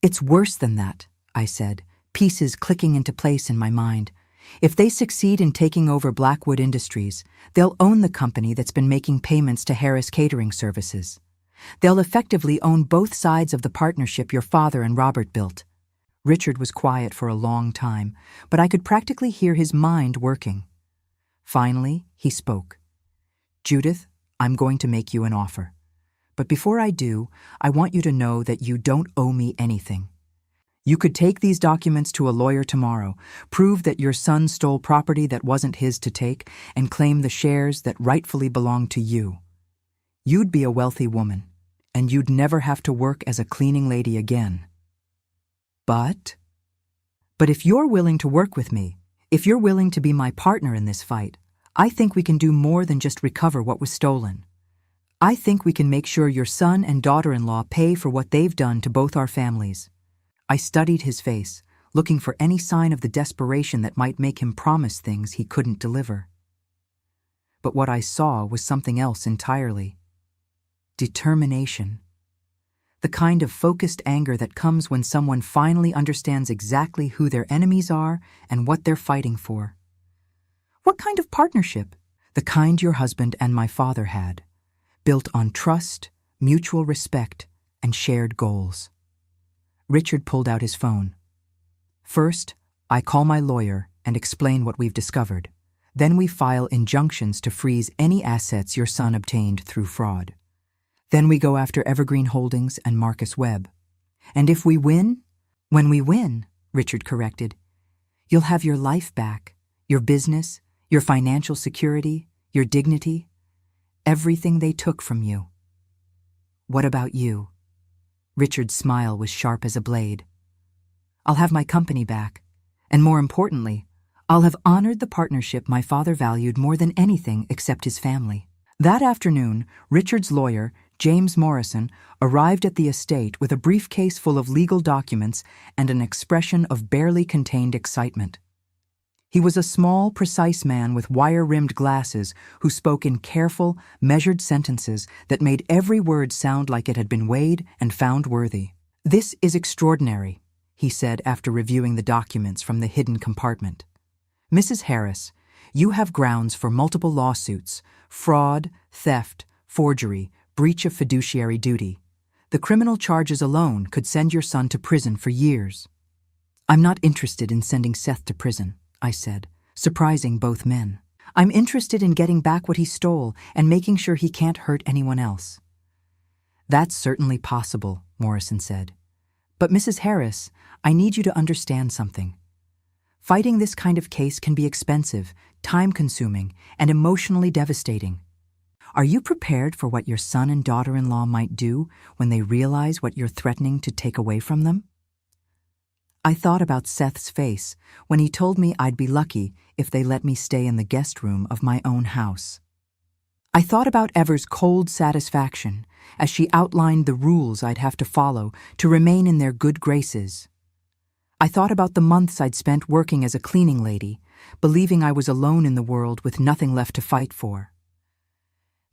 It's worse than that, I said, pieces clicking into place in my mind. If they succeed in taking over Blackwood Industries, they'll own the company that's been making payments to Harris Catering Services. They'll effectively own both sides of the partnership your father and Robert built. Richard was quiet for a long time, but I could practically hear his mind working. Finally, he spoke. "Judith, I'm going to make you an offer. But before I do, I want you to know that you don't owe me anything. You could take these documents to a lawyer tomorrow, prove that your son stole property that wasn't his to take, and claim the shares that rightfully belong to you. You'd be a wealthy woman, and you'd never have to work as a cleaning lady again. But if you're willing to work with me, if you're willing to be my partner in this fight, I think we can do more than just recover what was stolen. I think we can make sure your son and daughter-in-law pay for what they've done to both our families." I studied his face, looking for any sign of the desperation that might make him promise things he couldn't deliver. But what I saw was something else entirely. Determination. The kind of focused anger that comes when someone finally understands exactly who their enemies are and what they're fighting for. What kind of partnership? The kind your husband and my father had, built on trust, mutual respect, and shared goals. Richard pulled out his phone. "First, I call my lawyer and explain what we've discovered. Then we file injunctions to freeze any assets your son obtained through fraud. Then we go after Evergreen Holdings and Marcus Webb. And if we win—" "When we win," Richard corrected, "you'll have your life back, your business, your financial security, your dignity, everything they took from you." "What about you?" Richard's smile was sharp as a blade. "I'll have my company back, and more importantly, I'll have honored the partnership my father valued more than anything except his family." That afternoon, Richard's lawyer, James Morrison, arrived at the estate with a briefcase full of legal documents and an expression of barely contained excitement. He was a small, precise man with wire-rimmed glasses who spoke in careful, measured sentences that made every word sound like it had been weighed and found worthy. "This is extraordinary," he said after reviewing the documents from the hidden compartment. "Mrs. Harris, you have grounds for multiple lawsuits: fraud, theft, forgery, breach of fiduciary duty. The criminal charges alone could send your son to prison for years." "I'm not interested in sending Seth to prison," I said, surprising both men. "I'm interested in getting back what he stole and making sure he can't hurt anyone else." "That's certainly possible," Morrison said. "But Mrs. Harris, I need you to understand something. Fighting this kind of case can be expensive, time-consuming, and emotionally devastating. Are you prepared for what your son and daughter-in-law might do when they realize what you're threatening to take away from them?" I thought about Seth's face when he told me I'd be lucky if they let me stay in the guest room of my own house. I thought about Ever's cold satisfaction as she outlined the rules I'd have to follow to remain in their good graces. I thought about the months I'd spent working as a cleaning lady, believing I was alone in the world with nothing left to fight for.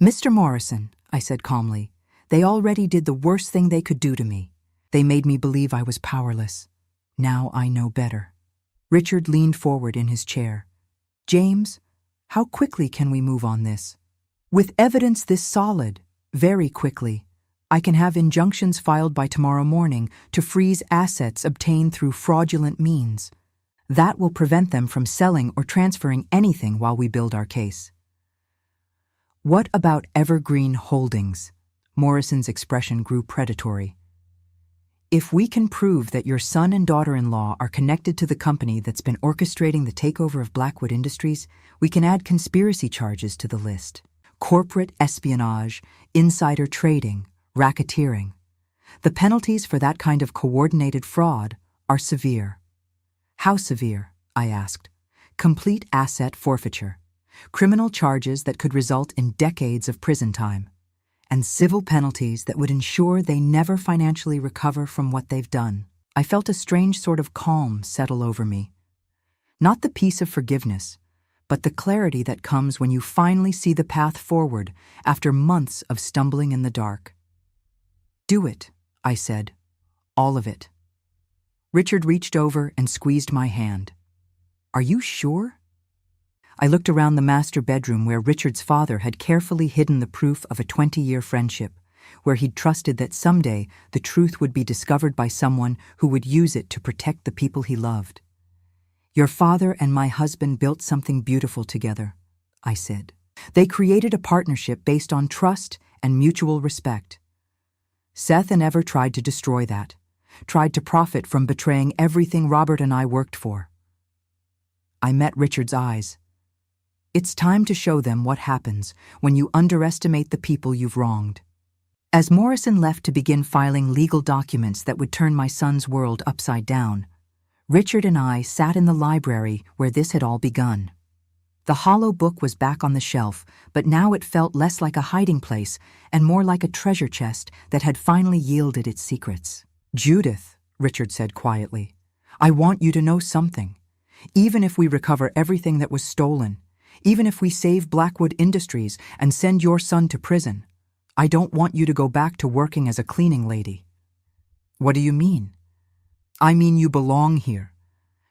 "Mr. Morrison," I said calmly, "they already did the worst thing they could do to me. They made me believe I was powerless. Now I know better." Richard leaned forward in his chair. "James, how quickly can we move on this?" "With evidence this solid, very quickly. I can have injunctions filed by tomorrow morning to freeze assets obtained through fraudulent means. That will prevent them from selling or transferring anything while we build our case." "What about Evergreen Holdings?" Morrison's expression grew predatory. "If we can prove that your son and daughter-in-law are connected to the company that's been orchestrating the takeover of Blackwood Industries, we can add conspiracy charges to the list. Corporate espionage, insider trading, racketeering. The penalties for that kind of coordinated fraud are severe." "How severe?" I asked. "Complete asset forfeiture, criminal charges that could result in decades of prison time, and civil penalties that would ensure they never financially recover from what they've done." I felt a strange sort of calm settle over me. Not the peace of forgiveness, but the clarity that comes when you finally see the path forward after months of stumbling in the dark. "Do it," I said. "All of it." Richard reached over and squeezed my hand. Are you sure? I looked around the master bedroom where Richard's father had carefully hidden the proof of a 20-year friendship, where he'd trusted that someday the truth would be discovered by someone who would use it to protect the people he loved. Your father and my husband built something beautiful together, I said. They created a partnership based on trust and mutual respect. Seth and Ever tried to destroy that, tried to profit from betraying everything Robert and I worked for. I met Richard's eyes. It's time to show them what happens when you underestimate the people you've wronged. As Morrison left to begin filing legal documents that would turn my son's world upside down, Richard and I sat in the library where this had all begun. The hollow book was back on the shelf, but now it felt less like a hiding place and more like a treasure chest that had finally yielded its secrets. Judith, Richard said quietly, I want you to know something. Even if we recover everything that was stolen, even if we save Blackwood Industries and send your son to prison, I don't want you to go back to working as a cleaning lady. What do you mean? I mean you belong here,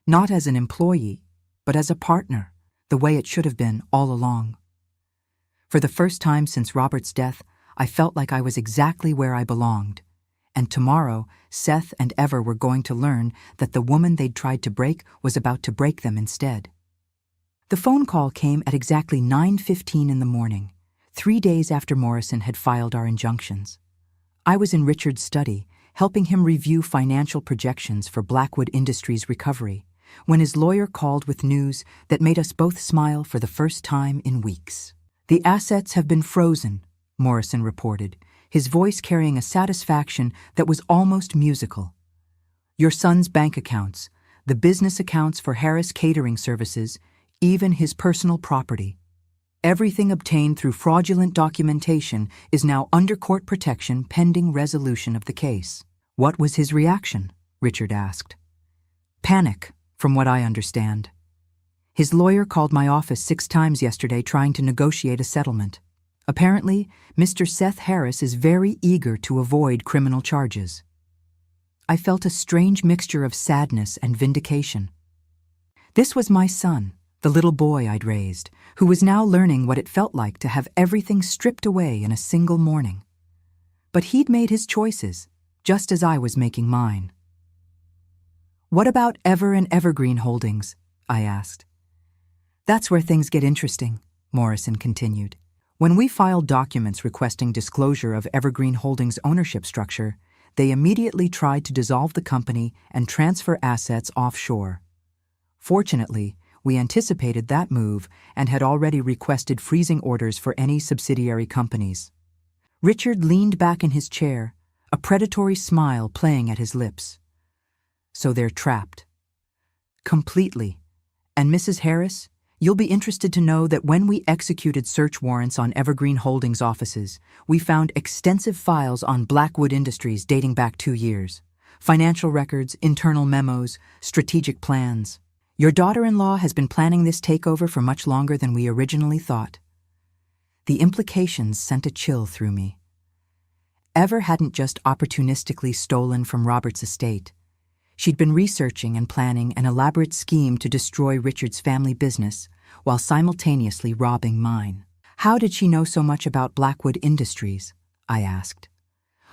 not as an employee, but as a partner, the way it should have been all along. For the first time since Robert's death, I felt like I was exactly where I belonged, and tomorrow Seth and Ever were going to learn that the woman they'd tried to break was about to break them instead. The phone call came at exactly 9:15 in the morning, 3 days after Morrison had filed our injunctions. I was in Richard's study, helping him review financial projections for Blackwood Industries' recovery, when his lawyer called with news that made us both smile for the first time in weeks. The assets have been frozen, Morrison reported, his voice carrying a satisfaction that was almost musical. Your son's bank accounts, the business accounts for Harris Catering Services, even his personal property. Everything obtained through fraudulent documentation is now under court protection pending resolution of the case. What was his reaction? Richard asked. Panic, from what I understand. His lawyer called my office 6 times yesterday trying to negotiate a settlement. Apparently, Mr. Seth Harris is very eager to avoid criminal charges. I felt a strange mixture of sadness and vindication. This was my son, the little boy I'd raised, who was now learning what it felt like to have everything stripped away in a single morning. But he'd made his choices, just as I was making mine. What about Ever and Evergreen Holdings? I asked. That's where things get interesting, Morrison continued. When we filed documents requesting disclosure of Evergreen Holdings' ownership structure, they immediately tried to dissolve the company and transfer assets offshore. Fortunately, we anticipated that move and had already requested freezing orders for any subsidiary companies. Richard leaned back in his chair, a predatory smile playing at his lips. So they're trapped. Completely. And Mrs. Harris, you'll be interested to know that when we executed search warrants on Evergreen Holdings offices, we found extensive files on Blackwood Industries dating back 2 years. Financial records, internal memos, strategic plans. Your daughter-in-law has been planning this takeover for much longer than we originally thought. The implications sent a chill through me. Ever hadn't just opportunistically stolen from Robert's estate. She'd been researching and planning an elaborate scheme to destroy Richard's family business while simultaneously robbing mine. How did she know so much about Blackwood Industries? I asked.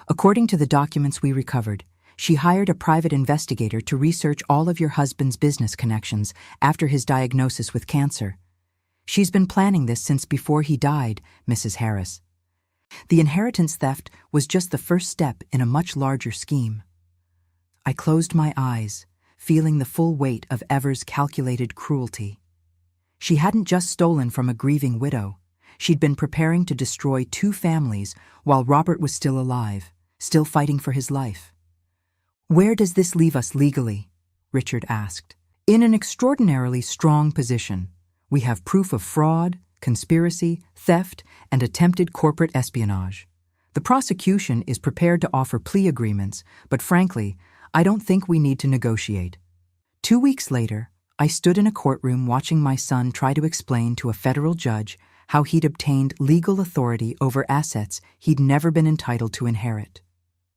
According to the documents we recovered, she hired a private investigator to research all of your husband's business connections after his diagnosis with cancer. She's been planning this since before he died, Mrs. Harris. The inheritance theft was just the first step in a much larger scheme. I closed my eyes, feeling the full weight of Ever's calculated cruelty. She hadn't just stolen from a grieving widow. She'd been preparing to destroy 2 families while Robert was still alive, still fighting for his life. Where does this leave us legally? Richard asked. In an extraordinarily strong position. We have proof of fraud, conspiracy, theft, and attempted corporate espionage. The prosecution is prepared to offer plea agreements, but frankly, I don't think we need to negotiate. 2 weeks later, I stood in a courtroom watching my son try to explain to a federal judge how he'd obtained legal authority over assets he'd never been entitled to inherit.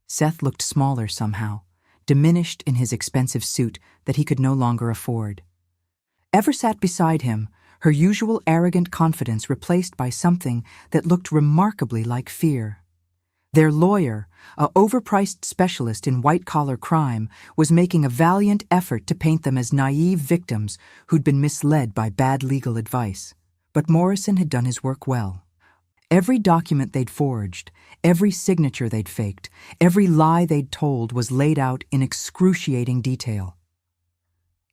Seth looked smaller somehow, diminished in his expensive suit that he could no longer afford. Ever sat beside him, her usual arrogant confidence replaced by something that looked remarkably like fear. Their lawyer, a overpriced specialist in white-collar crime, was making a valiant effort to paint them as naive victims who'd been misled by bad legal advice. But Morrison had done his work well. Every document they'd forged, every signature they'd faked, every lie they'd told was laid out in excruciating detail.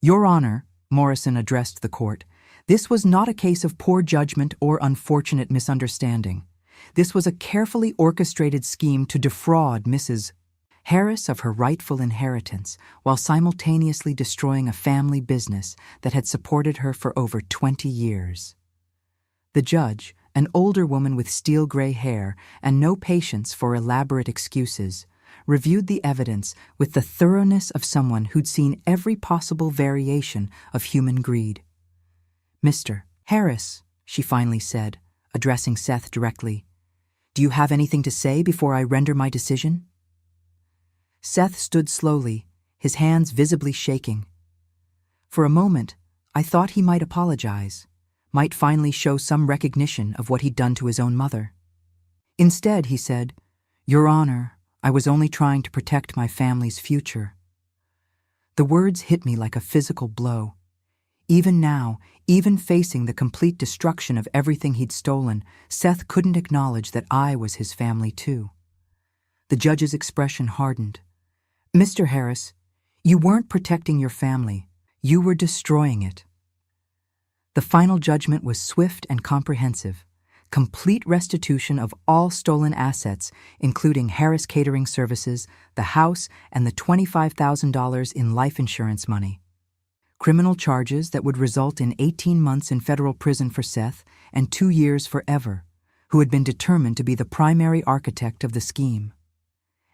"Your Honor," Morrison addressed the court, "this was not a case of poor judgment or unfortunate misunderstanding. This was a carefully orchestrated scheme to defraud Mrs. Harris of her rightful inheritance while simultaneously destroying a family business that had supported her for over 20 years. The judge, an older woman with steel-gray hair and no patience for elaborate excuses, reviewed the evidence with the thoroughness of someone who'd seen every possible variation of human greed. "Mr. Harris," she finally said, addressing Seth directly, "do you have anything to say before I render my decision?" Seth stood slowly, his hands visibly shaking. For a moment, I thought he might apologize, might finally show some recognition of what he'd done to his own mother. Instead, he said, "Your Honor, I was only trying to protect my family's future." The words hit me like a physical blow. Even now, even facing the complete destruction of everything he'd stolen, Seth couldn't acknowledge that I was his family too. The judge's expression hardened. "Mr. Harris, you weren't protecting your family. You were destroying it." The final judgment was swift and comprehensive. Complete restitution of all stolen assets, including Harris Catering Services, the house, and the $25,000 in life insurance money. Criminal charges that would result in 18 months in federal prison for Seth and 2 years forever, who had been determined to be the primary architect of the scheme.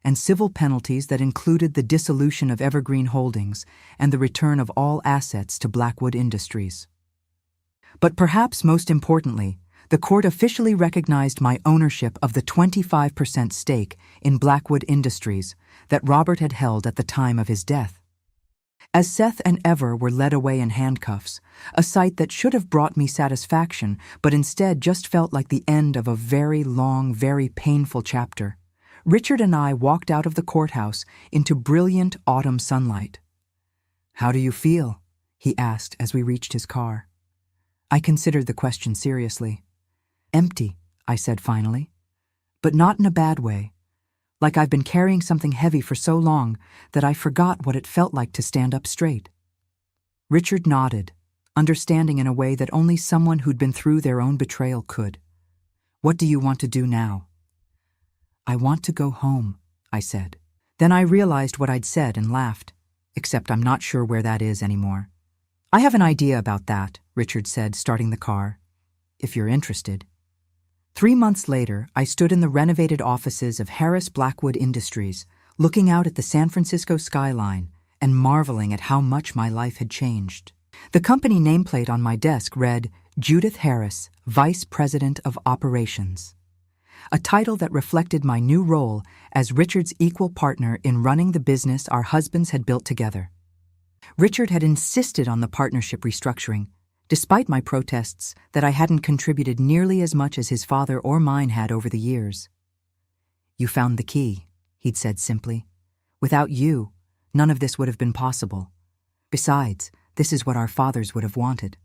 And civil penalties that included the dissolution of Evergreen Holdings and the return of all assets to Blackwood Industries. But perhaps most importantly, the court officially recognized my ownership of the 25% stake in Blackwood Industries that Robert had held at the time of his death. As Seth and Ever were led away in handcuffs, a sight that should have brought me satisfaction but instead just felt like the end of a very long, very painful chapter, Richard and I walked out of the courthouse into brilliant autumn sunlight. "How do you feel?" he asked as we reached his car. I considered the question seriously. "Empty," I said finally, "but not in a bad way. Like I've been carrying something heavy for so long that I forgot what it felt like to stand up straight." Richard nodded, understanding in a way that only someone who'd been through their own betrayal could. "What do you want to do now?" "I want to go home," I said. Then I realized what I'd said and laughed, except I'm not sure where that is anymore. "I have an idea about that," Richard said, starting the car, "if you're interested." 3 months later, I stood in the renovated offices of Harris Blackwood Industries, looking out at the San Francisco skyline and marveling at how much my life had changed. The company nameplate on my desk read, "Judith Harris, Vice President of Operations," a title that reflected my new role as Richard's equal partner in running the business our husbands had built together. Richard had insisted on the partnership restructuring, despite my protests that I hadn't contributed nearly as much as his father or mine had over the years. "You found the key," he'd said simply. "Without you, none of this would have been possible. Besides, this is what our fathers would have wanted."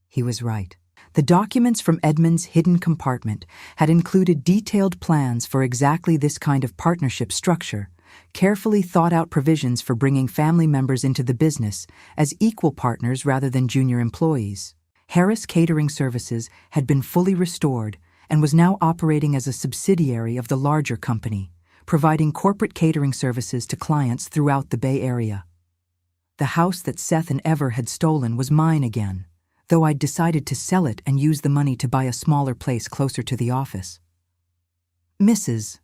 He was right. The documents from Edmund's hidden compartment had included detailed plans for exactly this kind of partnership structure, carefully thought-out provisions for bringing family members into the business as equal partners rather than junior employees. Harris Catering Services had been fully restored and was now operating as a subsidiary of the larger company, providing corporate catering services to clients throughout the Bay Area. The house that Seth and Ever had stolen was mine again, though I'd decided to sell it and use the money to buy a smaller place closer to the office. Mrs.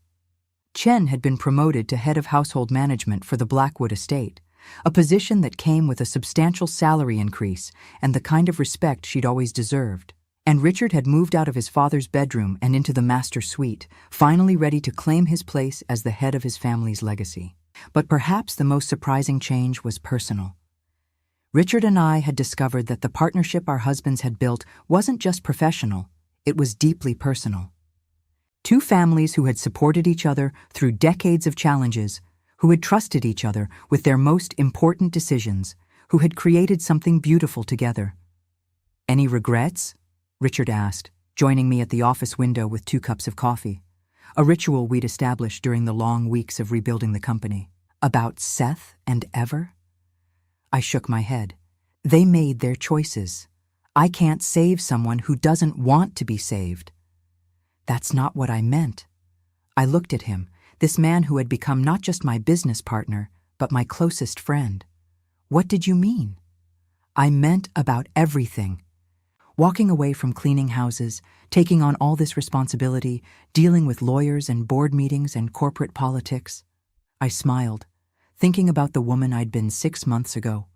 Chen had been promoted to head of household management for the Blackwood estate, a position that came with a substantial salary increase and the kind of respect she'd always deserved. And Richard had moved out of his father's bedroom and into the master suite, finally ready to claim his place as the head of his family's legacy. But perhaps the most surprising change was personal. Richard and I had discovered that the partnership our husbands had built wasn't just professional, it was deeply personal. Two families who had supported each other through decades of challenges, who had trusted each other with their most important decisions, who had created something beautiful together. "Any regrets?" Richard asked, joining me at the office window with 2 cups of coffee, a ritual we'd established during the long weeks of rebuilding the company. "About Seth and Ever?" I shook my head. "They made their choices. I can't save someone who doesn't want to be saved." "That's not what I meant." I looked at him, this man who had become not just my business partner, but my closest friend. "What did you mean?" "I meant about everything. Walking away from cleaning houses, taking on all this responsibility, dealing with lawyers and board meetings and corporate politics." I smiled, thinking about the woman I'd been 6 months ago,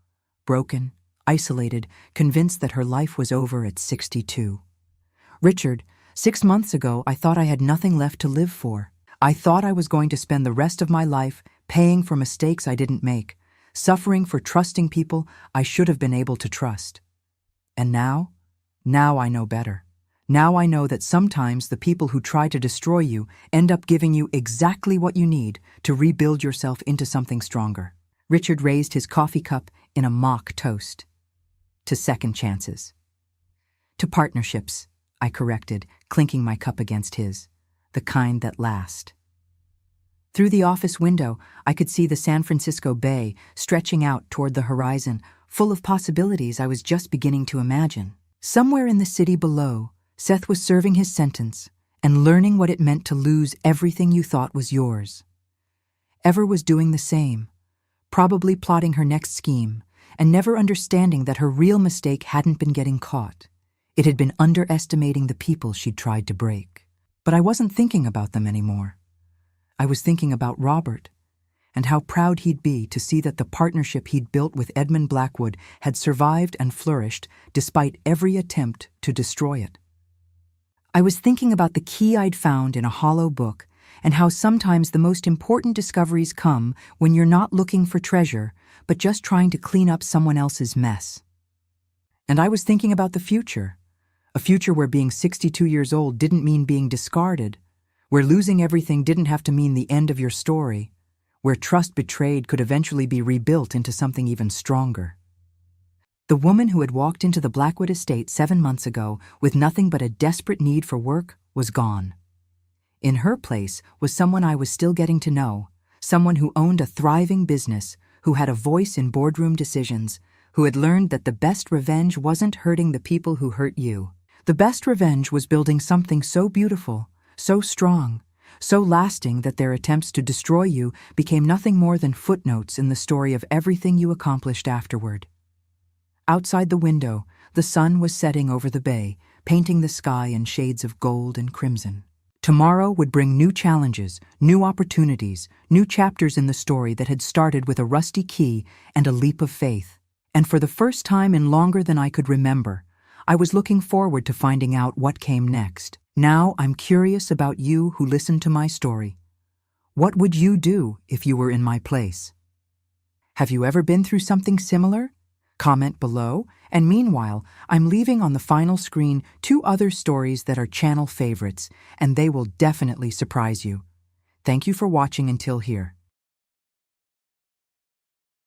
broken, isolated, convinced that her life was over at 62. "Richard, 6 months ago I thought I had nothing left to live for. I thought I was going to spend the rest of my life paying for mistakes I didn't make, suffering for trusting people I should have been able to trust. And now I know better. Now I know that sometimes the people who try to destroy you end up giving you exactly what you need to rebuild yourself into something stronger." Richard raised his coffee cup in a mock toast. "To second chances." "To partnerships," I corrected, clinking my cup against his. "The kind that last." Through the office window, I could see the San Francisco Bay stretching out toward the horizon, full of possibilities I was just beginning to imagine. Somewhere in the city below, Seth was serving his sentence and learning what it meant to lose everything you thought was yours. Ever was doing the same, probably plotting her next scheme, and never understanding that her real mistake hadn't been getting caught. It had been underestimating the people she'd tried to break. But I wasn't thinking about them anymore. I was thinking about Robert, and how proud he'd be to see that the partnership he'd built with Edmund Blackwood had survived and flourished despite every attempt to destroy it. I was thinking about the key I'd found in a hollow book, and how sometimes the most important discoveries come when you're not looking for treasure, but just trying to clean up someone else's mess. And I was thinking about the future, a future where being 62 years old didn't mean being discarded, where losing everything didn't have to mean the end of your story, where trust betrayed could eventually be rebuilt into something even stronger. The woman who had walked into the Blackwood estate 7 months ago with nothing but a desperate need for work was gone. In her place was someone I was still getting to know, someone who owned a thriving business, who had a voice in boardroom decisions, who had learned that the best revenge wasn't hurting the people who hurt you. The best revenge was building something so beautiful, so strong, so lasting that their attempts to destroy you became nothing more than footnotes in the story of everything you accomplished afterward. Outside the window, the sun was setting over the bay, painting the sky in shades of gold and crimson. Tomorrow would bring new challenges, new opportunities, new chapters in the story that had started with a rusty key and a leap of faith. And for the first time in longer than I could remember, I was looking forward to finding out what came next. Now I'm curious about you who listened to my story. What would you do if you were in my place? Have you ever been through something similar? Comment below, and meanwhile, I'm leaving on the final screen 2 other stories that are channel favorites, and they will definitely surprise you. Thank you for watching until here.